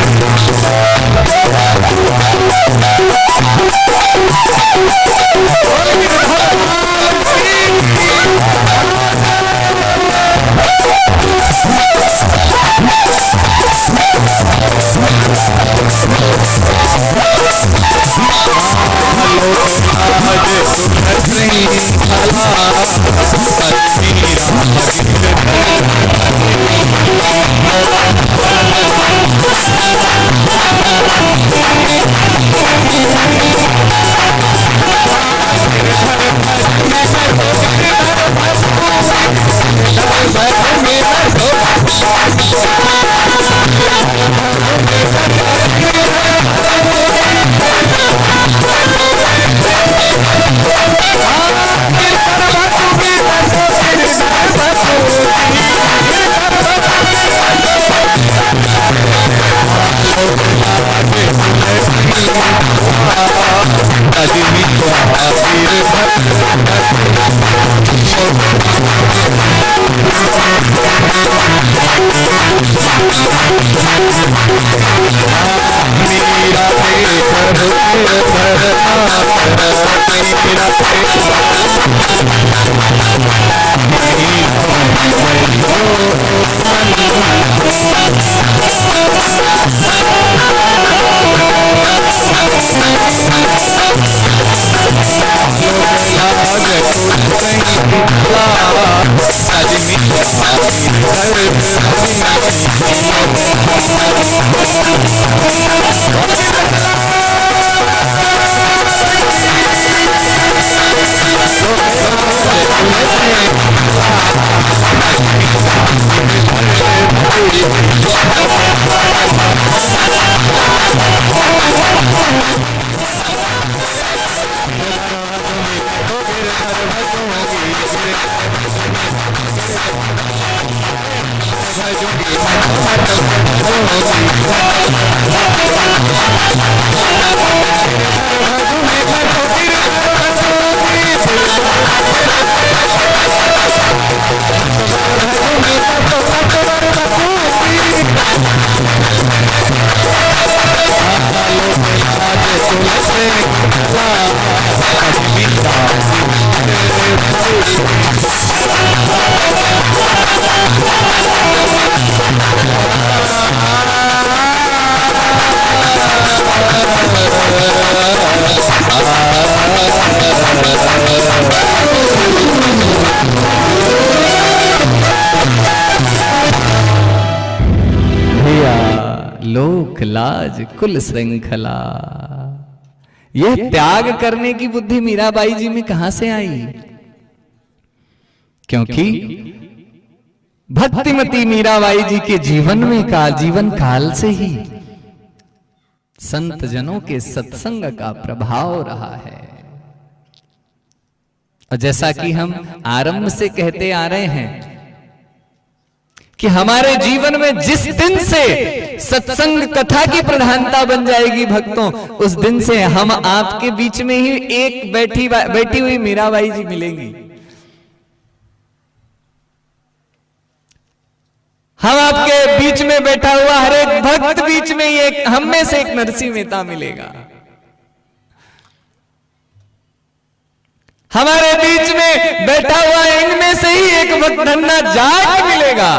लोक लाज कुल श्रृंखला, यह त्याग करने की बुद्धि मीराबाई जी में कहां से आई? क्योंकि भक्तिमती मीराबाई जी के जीवन में जीवन काल से ही संत जनों के सत्संग का प्रभाव रहा है। और जैसा कि हम आरंभ से कहते आ रहे हैं कि हमारे जीवन में जिस दिन से सत्संग कथा की प्रधानता बन जाएगी भक्तों, उस दिन से हम आपके बीच में ही एक बैठी हुई मीराबाई जी मिलेंगी। हम आपके बीच में बैठा हुआ हर एक भक्त बीच में ही एक हम में से एक नरसिंह मेहता मिलेगा। हमारे बीच में बैठा हुआ इनमें से ही एक भक्त धन्ना जाट मिलेगा।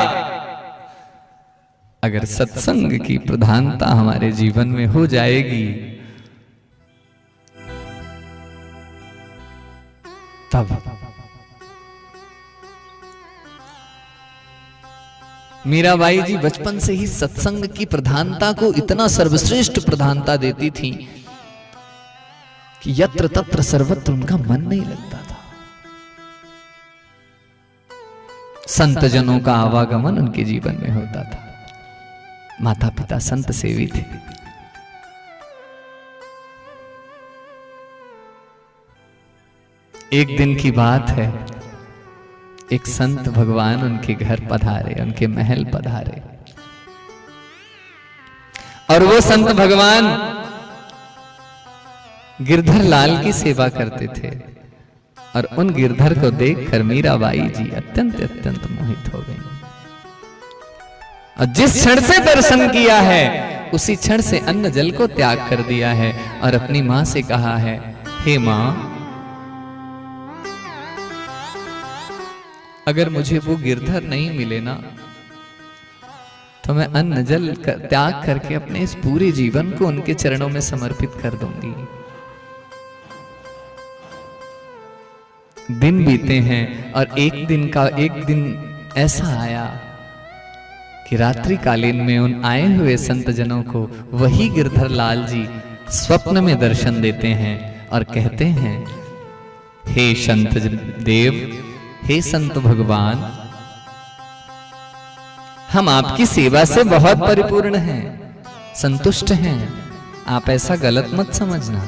अगर सत्संग की प्रधानता हमारे जीवन में हो जाएगी तब मीराबाई जी बचपन से ही सत्संग की प्रधानता को इतना सर्वश्रेष्ठ प्रधानता देती थी कि यत्र तत्र सर्वत्र उनका मन नहीं लगता था। संत जनों का आवागमन उनके जीवन में होता था। माता पिता संत सेवी थे। एक दिन की बात है, एक संत भगवान उनके घर पधारे, उनके महल पधारे और वो संत भगवान गिरधर लाल की सेवा करते थे और उन गिरधर को देखकर मीराबाई जी अत्यंत अत्यंत मोहित हो गई। और जिस क्षण से दर्शन किया है उसी क्षण से अन्न जल को त्याग कर दिया है और अपनी मां से कहा है, हे मां, अगर मुझे वो गिरधर नहीं मिले ना तो मैं अन्न जल त्याग करके अपने इस पूरे जीवन को उनके चरणों में समर्पित कर दूंगी। दिन बीते हैं और एक दिन ऐसा आया कि रात्रि कालीन में उन आए हुए संत जनों को वही गिरधर लाल जी स्वप्न में दर्शन देते हैं और कहते हैं, हे संत देव, हे संत भगवान, हम आपकी सेवा से बहुत परिपूर्ण हैं, संतुष्ट हैं, आप ऐसा गलत मत समझना।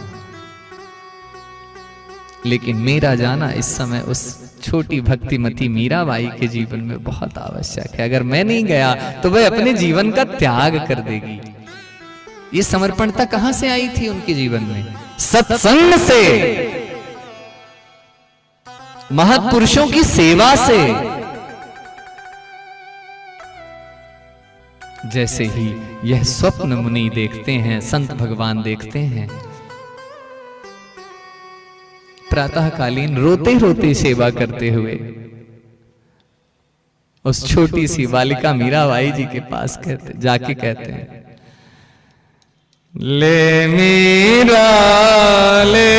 लेकिन मेरा जाना इस समय उस छोटी भक्तिमती मीराबाई के जीवन में बहुत आवश्यक है। अगर मैं नहीं गया तो वह अपने जीवन का त्याग कर देगी। ये समर्पणता कहां से आई थी उनके जीवन में? सत्संग से, महापुरुषों की सेवा से। जैसे ही यह स्वप्न मुनि देखते हैं, संत भगवान देखते हैं, प्रातःकालीन रोते रोते सेवा करते हुए उस छोटी सी बालिका मीराबाई जी के पास जाके कहते हैं, ले मीरा ले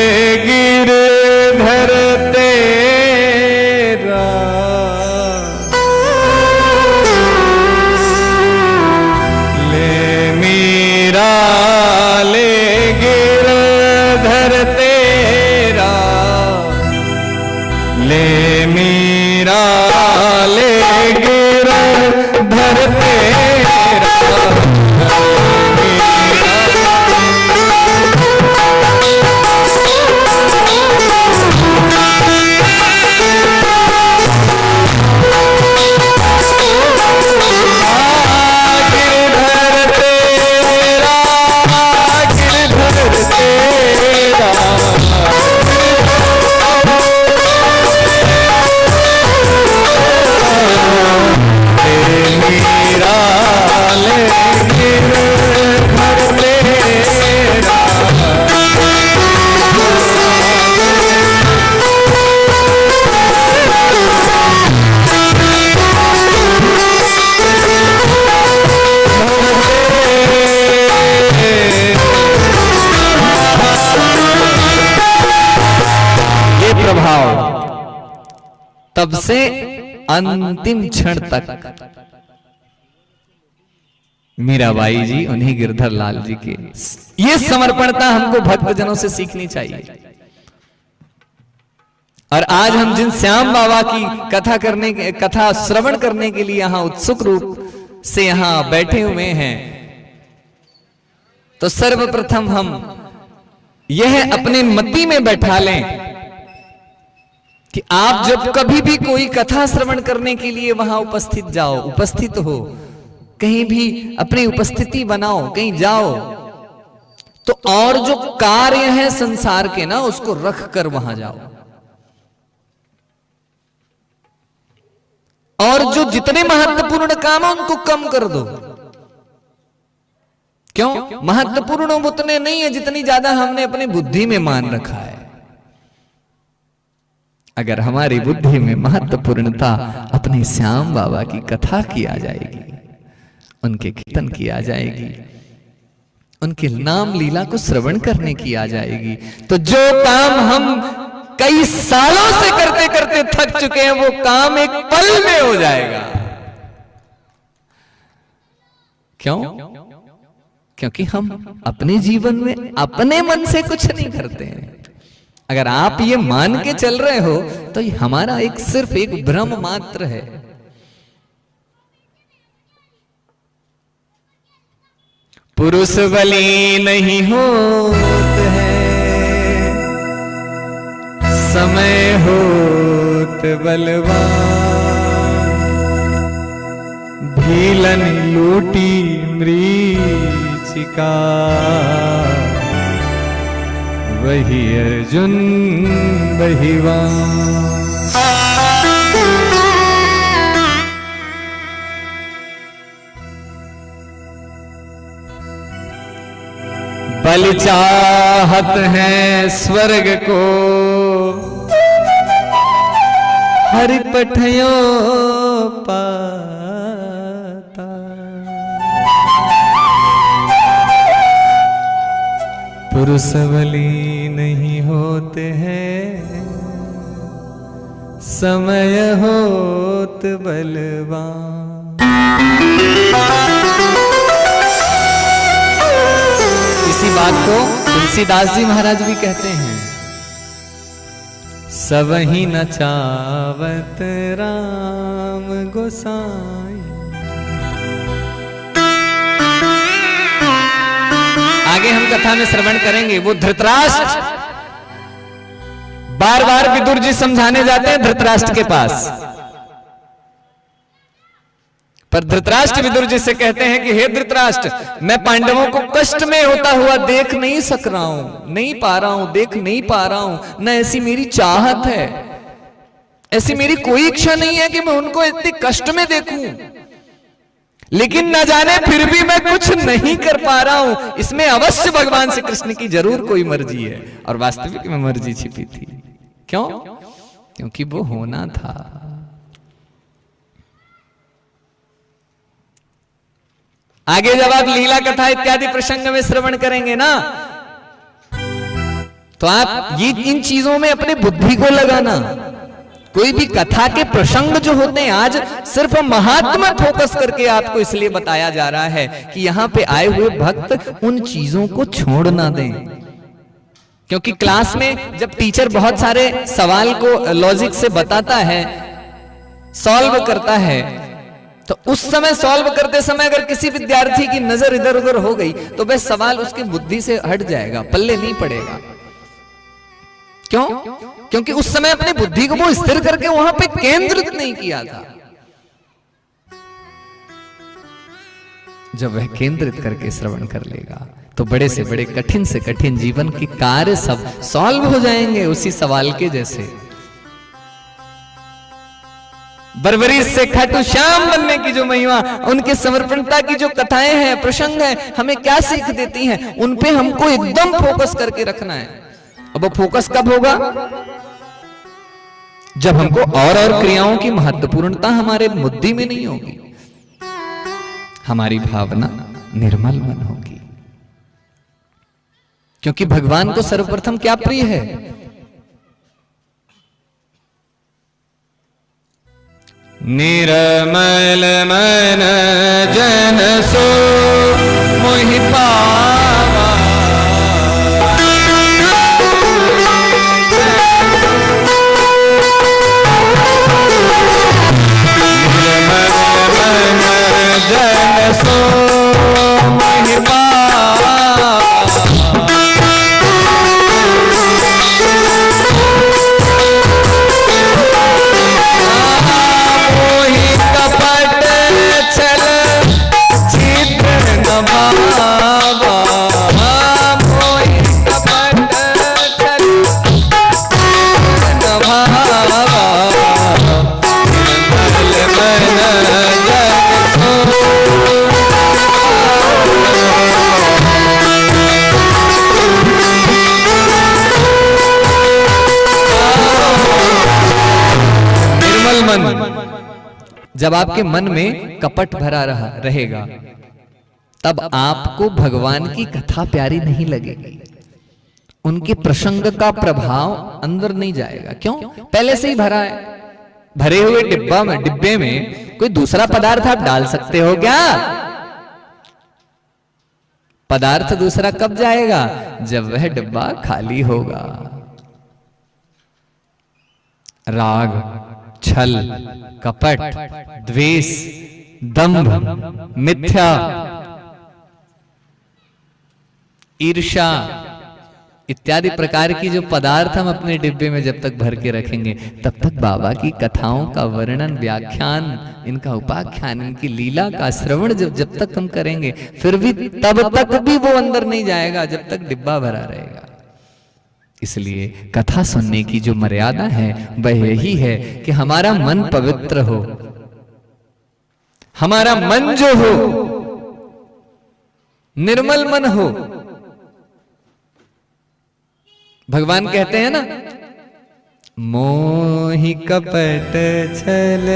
गिरधर तेरा, ले मीरा ले गिरधर तेरा, ले मीरा ले गिरधर तेरा, तब से अंतिम क्षण तक मीराबाई जी उन्हीं गिरधर लाल जी के ये समर्पणता हमको भक्तजनों से सीखनी चाहिए। और आज हम जिन श्याम बाबा की कथा श्रवण करने के लिए यहां उत्सुक रूप से यहां बैठे हुए हैं, तो सर्वप्रथम हम यह अपने मति में बैठा लें कि आप जब कभी भी कोई कथा श्रवण करने के लिए वहां उपस्थित हो, कहीं भी अपनी उपस्थिति बनाओ, कहीं जाओ, तो और जो कार्य है संसार के ना, उसको रख कर वहां जाओ। और जो जितने महत्वपूर्ण काम है उनको कम कर दो। क्यों? महत्वपूर्ण उतने नहीं है जितनी ज्यादा हमने अपनी बुद्धि में मान रखा है। अगर हमारी बुद्धि में महत्वपूर्णता अपने श्याम बाबा की कथा की आ जाएगी, उनके कीर्तन की आ जाएगी, उनके नाम लीला को श्रवण करने की आ जाएगी, तो जो काम हम कई सालों से करते करते थक चुके हैं वो काम एक पल में हो जाएगा। क्यों? क्योंकि हम अपने जीवन में अपने मन से कुछ नहीं करते हैं। अगर आप ये मान के चल रहे हो तो ये हमारा सिर्फ एक भ्रम मात्र है। पुरुष बली नहीं होत है, समय होत बलवान, भीलन लूटी मरीच मरीचिका, वही अर्जुन बहिवान। बल चाहत है स्वर्ग को, हरि पठयो पाता। पुरुष बली नहीं होते हैं, समय होत बलवान। इसी बात को तुलसीदास जी महाराज भी कहते हैं, सबहि न चावत राम गोसाई। आगे हम कथा में श्रवण करेंगे, वो धृतराष्ट्र बार बार विदुर जी समझाने जाते हैं धृतराष्ट्र के पास, पर धृतराष्ट्र विदुर जी से कहते हैं कि हे धृतराष्ट्र, मैं पांडवों को कष्ट में होता हुआ देख नहीं सक रहा हूं, नहीं पा रहा हूं, देख नहीं पा रहा हूं, न ऐसी मेरी चाहत है, ऐसी मेरी कोई इच्छा नहीं है कि मैं उनको इतने कष्ट में देखूं, लेकिन न जाने फिर भी मैं कुछ नहीं कर पा रहा हूं। इसमें अवश्य भगवान श्री कृष्ण की जरूर कोई मर्जी है, और वास्तविक में मर्जी छिपी थी। क्यों? क्योंकि वो होना था। आगे जब आप लीला कथा इत्यादि प्रसंग में श्रवण करेंगे ना, तो आप ये इन चीजों में अपने बुद्धि को लगाना। कोई भी कथा के प्रसंग जो होते हैं, आज सिर्फ महात्मा फोकस करके आपको इसलिए बताया जा रहा है कि यहां पे आए हुए भक्त उन चीजों को छोड़ ना दें। क्योंकि क्लास में जब टीचर बहुत सारे सवाल को लॉजिक से बताता है, सॉल्व करता है, तो उस समय सॉल्व करते समय अगर किसी विद्यार्थी की नजर इधर उधर हो गई तो वह सवाल उसकी बुद्धि से हट जाएगा, पल्ले नहीं पड़ेगा। क्यों? क्योंकि उस समय अपनी बुद्धि को वो स्थिर करके वहां पे केंद्रित नहीं किया था। जब वह केंद्रित करके श्रवण कर लेगा तो बड़े से बड़े कठिन से कठिन जीवन के कार्य सब सॉल्व हो जाएंगे उसी सवाल के जैसे। बर्बरीश से खाटू श्याम बनने की जो महिमा, उनके समर्पणता की जो कथाएं हैं, प्रसंग हैं, हमें क्या सीख देती हैं, उन पे हमको एकदम फोकस करके रखना है। अब वो फोकस कब होगा? जब हमको और क्रियाओं की महत्वपूर्णता हमारे बुद्धि में नहीं होगी, हमारी भावना निर्मल मन होगी। क्योंकि भगवान को सर्वप्रथम क्या प्रिय है? निर्मल मन जन सो मोहि पावा, निर्मल मन जन सो मोहि पावा, जब आपके मन में कपट भरा रहेगा तब आपको भगवान की कथा प्यारी नहीं लगेगी, उनके प्रसंग का प्रभाव अंदर नहीं जाएगा। क्यों? पहले से ही भरा है। भरे हुए डिब्बे में कोई दूसरा पदार्थ आप डाल सकते हो क्या? पदार्थ दूसरा कब जाएगा? जब वह डिब्बा खाली होगा। राग, छल, कपट, द्वेष, दंभ, मिथ्या, ईर्ष्या, इत्यादि प्रकार की जो पदार्थ हम अपने डिब्बे में जब तक भर के रखेंगे, तब तक बाबा की कथाओं का वर्णन, व्याख्यान, इनका उपाख्यान, इनकी लीला का श्रवण जब तक हम करेंगे, फिर भी तब तक भी वो अंदर नहीं जाएगा जब तक डिब्बा भरा रहेगा। इसलिए कथा सुनने की जो मर्यादा है वह यही है कि हमारा मन पवित्र हो, हमारा मन जो हो निर्मल मन हो। भगवान कहते हैं ना, मोहि कपट छल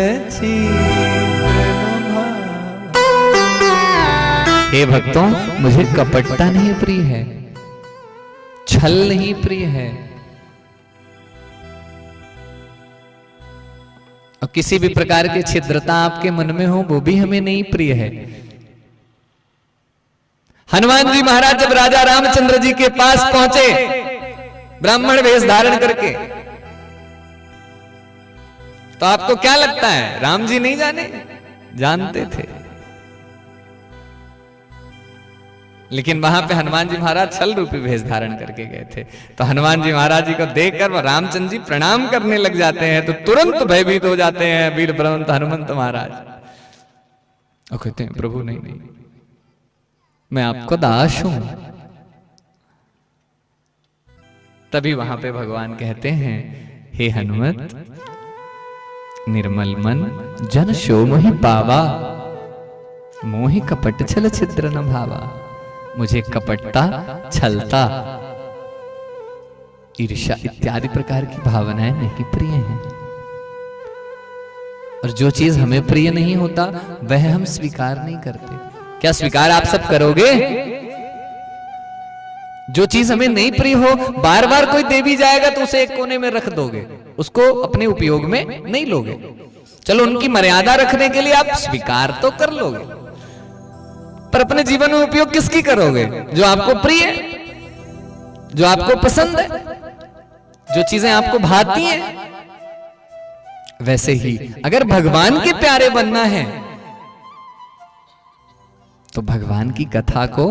हे भक्तों, मुझे कपटता नहीं प्रिय है, छल नहीं प्रिय है, और किसी भी प्रकार की छिद्रता आपके मन में हो वो भी हमें नहीं प्रिय है। हनुमान जी महाराज जब राजा रामचंद्र जी के पास पहुंचे ब्राह्मण वेश धारण करके, तो आपको क्या लगता है राम जी नहीं जाने? जानते थे, लेकिन वहां पे हनुमान जी महाराज छल रूपी वेश धारण करके गए थे। तो हनुमान जी महाराज जी को देखकर रामचंद्र जी प्रणाम करने लग जाते हैं, तो तुरंत भयभीत हो जाते हैं वीर बलवंत हनुमंत महाराज, और कहते हैं प्रभु नहीं नहीं, मैं आपको दास हूं। तभी वहां पे भगवान कहते हैं, हे हनुमत, निर्मल मन जन शो मोहि पावा, मोहि कपट छल छिद्र न भावा। मुझे कपटता, छलता, ईर्ष्या इत्यादि प्रकार की भावनाएं नहीं प्रिय हैं, और जो चीज हमें प्रिय नहीं होता वह हम स्वीकार नहीं करते। क्या स्वीकार आप सब करोगे? जो चीज हमें नहीं प्रिय हो, बार बार कोई दे भी जाएगा तो उसे एक कोने में रख दोगे, उसको अपने उपयोग में नहीं लोगे। चलो उनकी मर्यादा रखने के लिए आप स्वीकार तो कर लोगे, पर अपने जीवन में उपयोग किसकी करोगे? जो आपको प्रिय है, जो आपको पसंद है, जो चीजें आपको भाती हैं। वैसे ही अगर भगवान के प्यारे बनना है तो भगवान की कथा को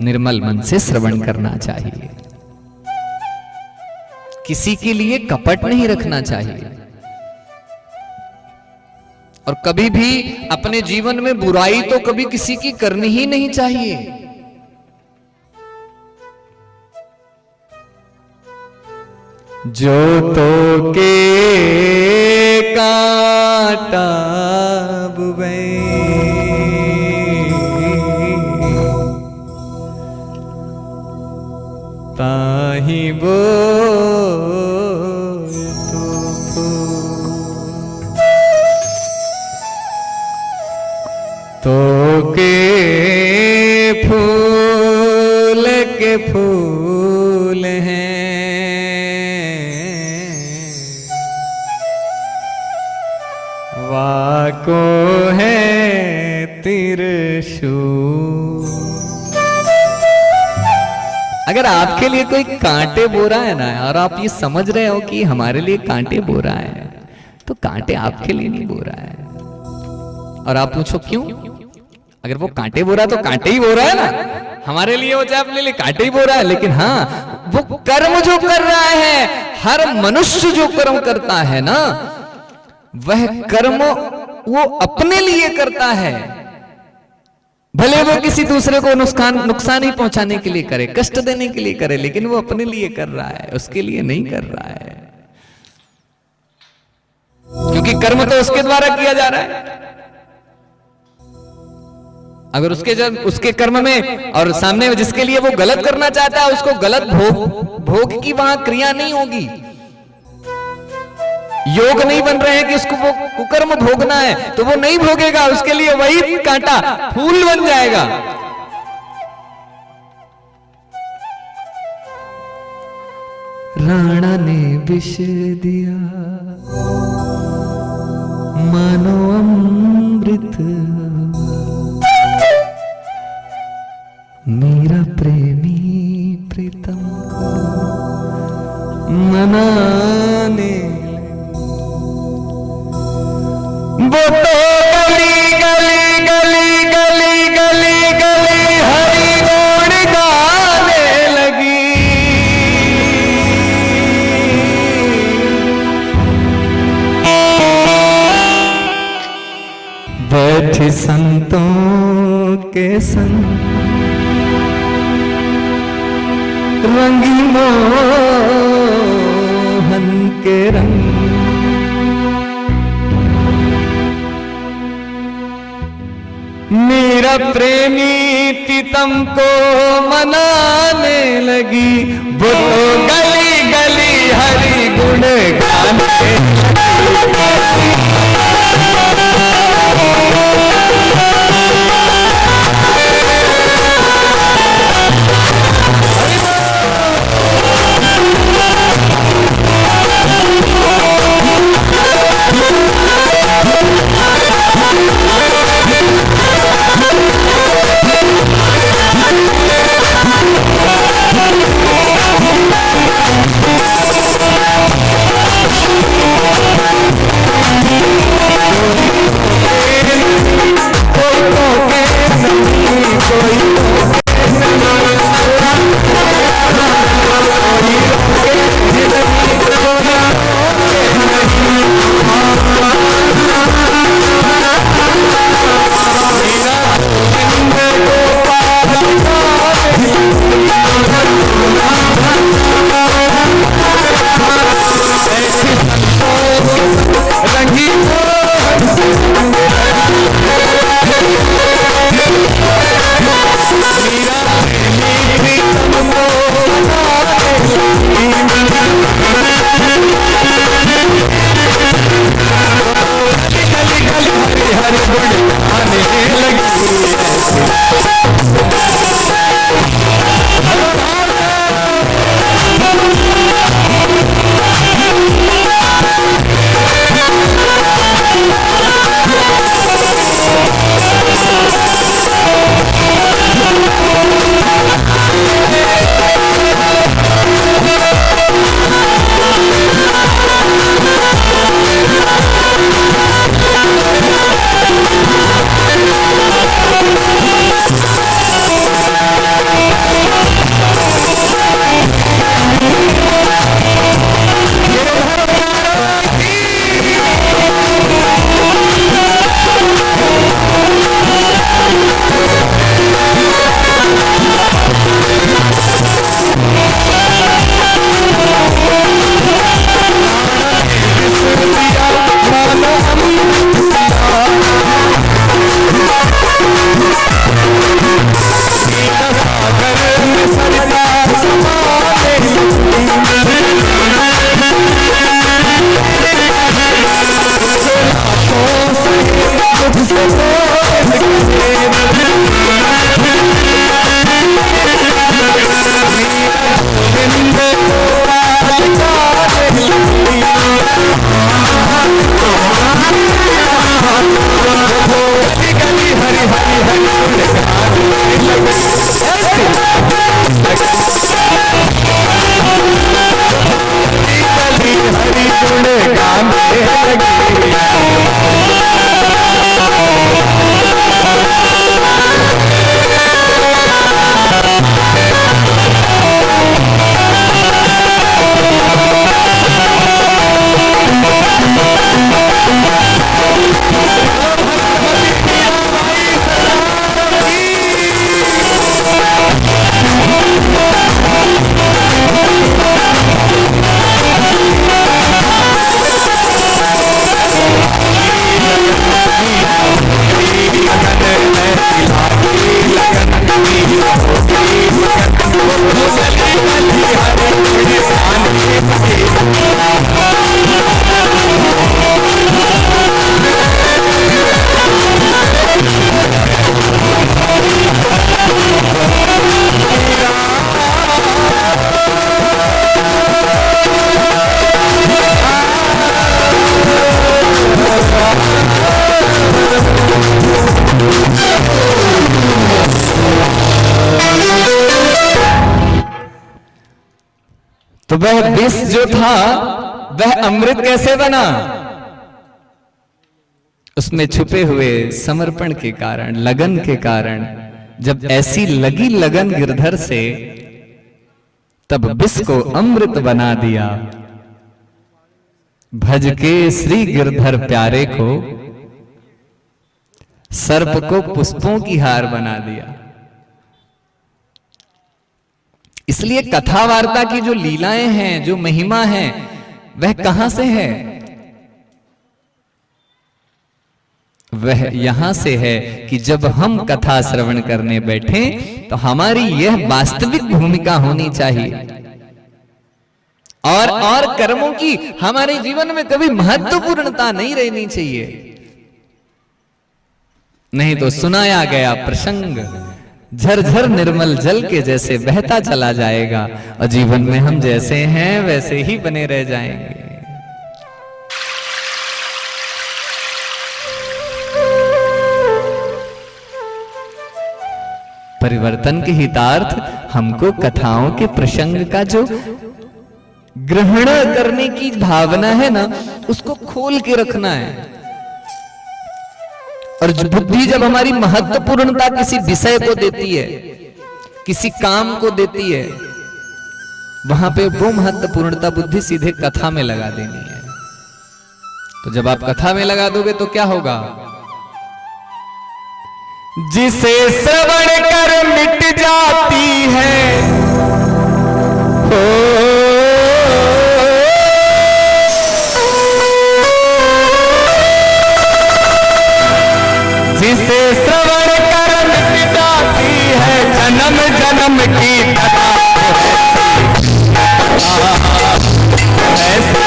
निर्मल मन से श्रवण करना चाहिए, किसी के लिए कपट नहीं रखना चाहिए, और कभी भी अपने जीवन में बुराई तो कभी किसी की करनी ही नहीं चाहिए। जो तो के कांटा बुबे ताही बो तो के फूल हैं, वाको है त्रिशूल। अगर आपके लिए कोई कांटे बो रहा है ना, और आप ये समझ रहे हो कि हमारे लिए कांटे बो रहा है, तो कांटे आपके लिए नहीं बो रहा है। और आप पूछो क्यों? अगर वो कांटे बो रहा है तो कांटे ही बो रहा है ना, हमारे लिए हो चाहे अपने लिए कांटे ही बो रहा है। लेकिन हाँ, वो कर्म जो कर रहा है, हर मनुष्य जो कर्म करता है ना, वह कर्म वो अपने लिए करता है। भले वो किसी दूसरे को नुकसान ही पहुंचाने के लिए करे, कष्ट देने के लिए करे, लेकिन वो अपने लिए कर रहा है, उसके लिए नहीं कर रहा है, क्योंकि कर्म तो उसके द्वारा किया जा रहा है। अगर उसके कर्म में और सामने जिसके लिए वो गलत करना चाहता है, उसको गलत भोग की वहां क्रिया नहीं होगी, योग नहीं बन रहे हैं कि उसको वो कुकर्म भोगना है, तो वो नहीं भोगेगा, उसके लिए वही कांटा फूल बन जाएगा। राणा ने विष दिया मानो अमृत, मेरा प्रेमी प्रीतम को मनाने, वो तो गली गली गली गली गली गली हरि गुण गाने लगे। के संग रंगी मोहन के रंग। मेरा प्रेमी प्रीतम को मनाने लगी, वो तो गली गली हरि गुण गाने लगी। तो वह विष जो था वह अमृत कैसे बना? उसमें छुपे हुए समर्पण के कारण, लगन के कारण। जब ऐसी लगी लगन गिरधर से, तब विष को अमृत बना दिया। भज के श्री गिरधर प्यारे को, सर्प को पुष्पों की हार बना दिया। इसलिए कथा वार्ता की जो लीलाएं हैं, जो महिमा है, वह कहां से है? वह यहां से है कि जब हम कथा श्रवण करने बैठे तो हमारी यह वास्तविक भूमिका होनी चाहिए और कर्मों की हमारे जीवन में कभी महत्वपूर्णता नहीं रहनी चाहिए। नहीं तो सुनाया गया प्रसंग झरझर निर्मल जल के जैसे बहता चला जाएगा और जीवन में हम जैसे हैं वैसे ही बने रह जाएंगे। परिवर्तन के हितार्थ हमको कथाओं के प्रसंग का जो ग्रहण करने की भावना है ना, उसको खोल के रखना है। और बुद्धि जब हमारी महत्वपूर्णता किसी विषय को देती है, किसी काम को देती है, वहां पे वो महत्वपूर्णता बुद्धि सीधे कथा में लगा देनी है। तो जब आप कथा में लगा दोगे तो क्या होगा? जिसे श्रवण कर मिट जाती है हो, जिसे श्रवण कर मिट जाती है जन्म जन्म की कथा ऐसे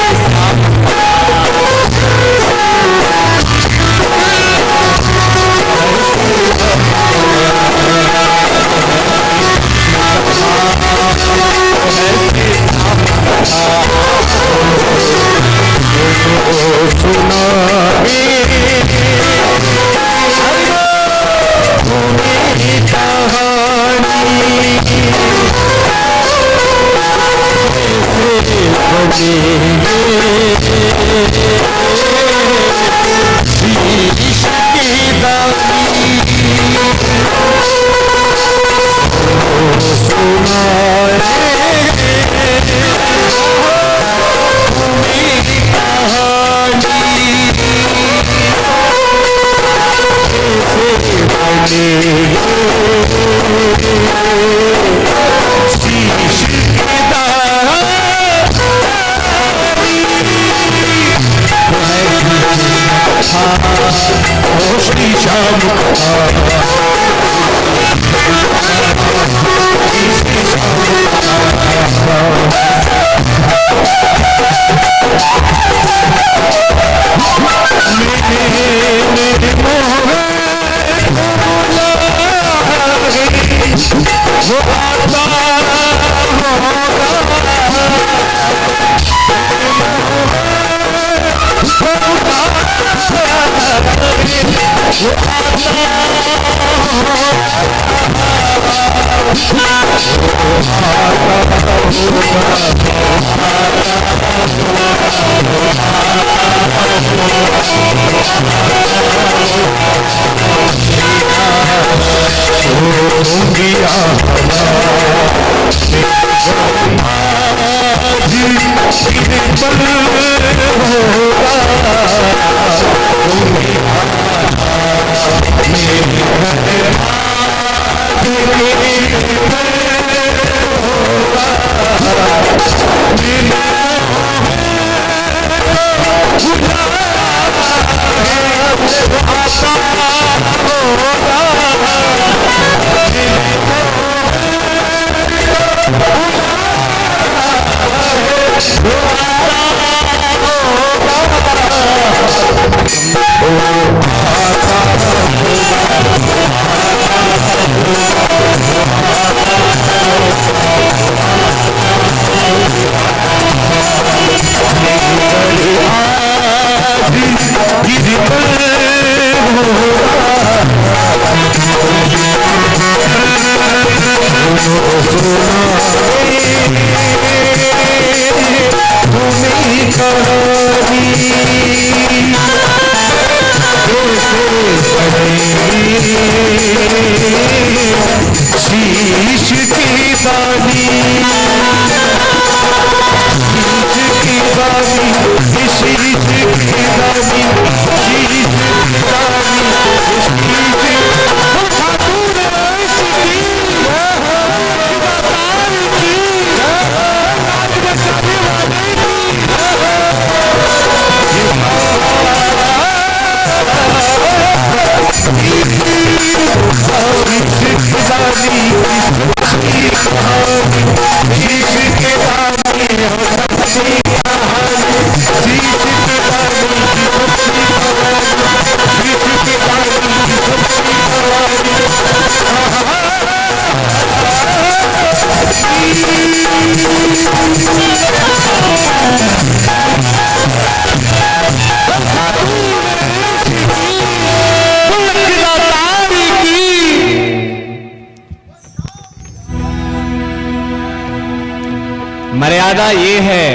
मर्यादा ये है,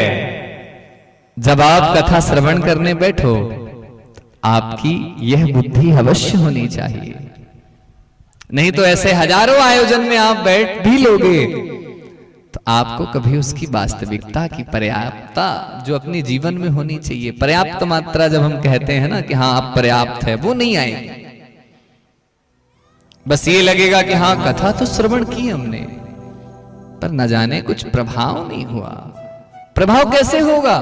जब आप कथा श्रवण करने बैठो आपकी यह बुद्धि अवश्य होनी चाहिए। नहीं तो ऐसे हजारों आयोजन में आप बैठ भी लोगे तो आपको कभी उसकी वास्तविकता की पर्याप्तता जो अपने जीवन में होनी चाहिए, पर्याप्त मात्रा जब हम कहते हैं ना कि हाँ आप पर्याप्त है, वो नहीं आएगी। बस ये लगेगा कि हाँ कथा तो श्रवण की हमने, पर न जाने कुछ प्रभाव नहीं हुआ। प्रभाव कैसे होगा?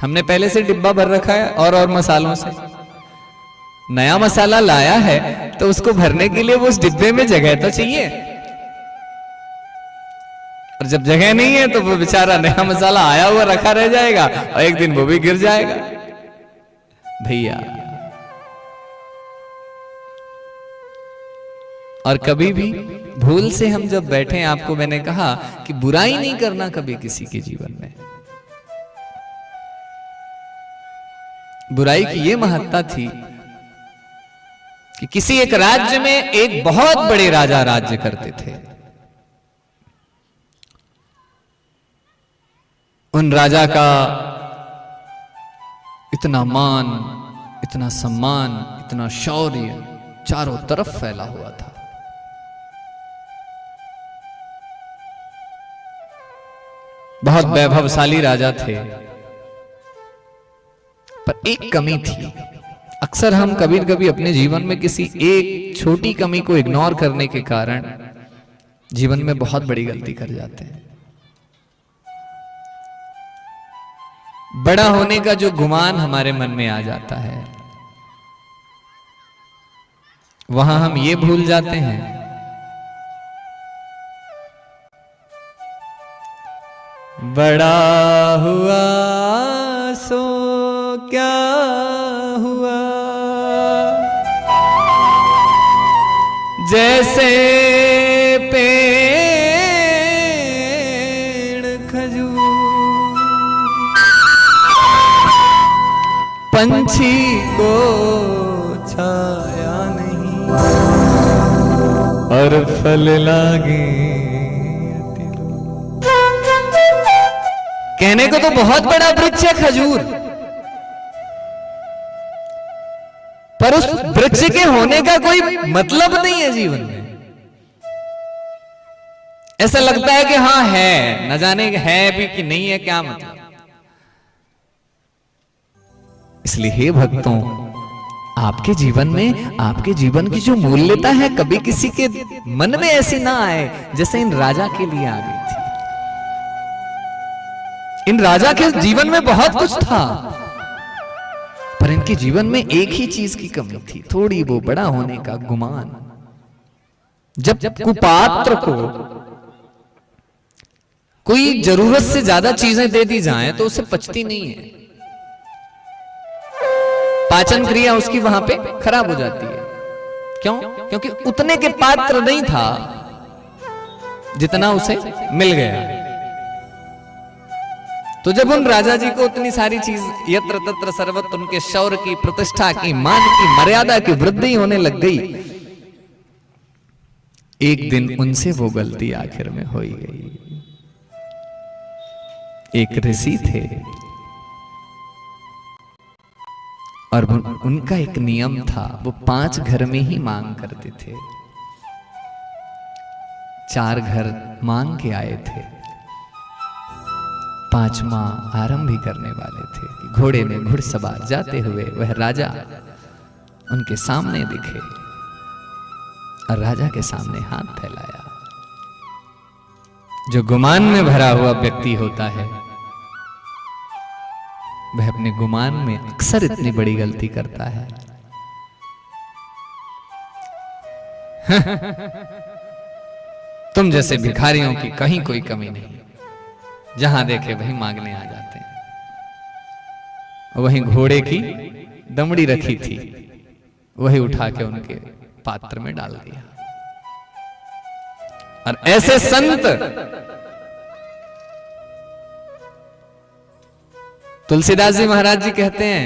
हमने पहले से डिब्बा भर रखा है और मसालों से, नया मसाला लाया है तो उसको भरने के लिए वो उस डिब्बे में जगह तो चाहिए, और जब जगह नहीं है तो वो बेचारा नया मसाला आया हुआ रखा रह जाएगा और एक दिन वो भी गिर जाएगा। भैया, और कभी भी भूल से हम जब बैठे, आपको मैंने कहा कि बुराई नहीं करना कभी किसी के जीवन में। बुराई की ये महत्ता थी कि किसी एक राज्य में एक बहुत बड़े राजा राज्य करते थे। उन राजा का इतना मान, इतना सम्मान, इतना शौर्य चारों तरफ फैला हुआ था। बहुत वैभवशाली राजा थे, पर एक कमी थी। अक्सर हम कभी कभी अपने जीवन में किसी एक छोटी कमी को इग्नोर करने के कारण जीवन में बहुत बड़ी गलती कर जाते हैं। बड़ा होने का जो गुमान हमारे मन में आ जाता है, वहां हम ये भूल जाते हैं बड़ा हुआ सो क्या हुआ, जैसे पेड़ खजूर पंछी को छाया नहीं और फल लागे। कहने को तो बहुत बड़ा वृक्ष है खजूर, पर उस वृक्ष के होने का कोई मतलब नहीं है जीवन में। ऐसा लगता है कि हाँ है, न जाने है भी कि नहीं है, क्या मतलब। इसलिए हे भक्तों, आपके जीवन में आपके जीवन की जो मूल्यता है कभी किसी के मन में ऐसी ना आए जैसे इन राजा के लिए आ गई थी। इन राजा के जीवन में बहुत कुछ था, पर इनके जीवन में एक ही चीज की कमी थी, थोड़ी वो बड़ा होने का गुमान। जब कुपात्र को कोई जरूरत से ज्यादा चीजें दे दी जाएं तो उसे पचती नहीं है, पाचन क्रिया उसकी वहां पे खराब हो जाती है। क्यों? क्योंकि उतने के पात्र नहीं था जितना उसे मिल गया। तो जब उन राजा जी को उतनी सारी चीज यत्र तत्र सर्वत्र, उनके शौर्य की, प्रतिष्ठा की, मान की, मर्यादा की वृद्धि होने लग गई, एक दिन उनसे वो गलती आखिर में हो ही गई। एक ऋषि थे और उनका एक नियम था, वो 5 घर में ही मांग करते थे। 4 घर मांग के आए थे, 5वां आरंभ ही करने वाले थे। घोड़े में घुड़सवार जाते हुए वह राजा उनके सामने दिखे और राजा के सामने हाथ फैलाया। जो गुमान में भरा हुआ व्यक्ति होता है वह अपने गुमान में अक्सर इतनी बड़ी गलती करता है। तुम जैसे भिखारियों की कहीं कोई कमी नहीं, जहां देखे वहीं मांगने आ जाते हैं। वहीं घोड़े की दमड़ी रखी थी, वही उठा के उनके पात्र में डाल दिया। और ऐसे संत तुलसीदास जी महाराज जी कहते हैं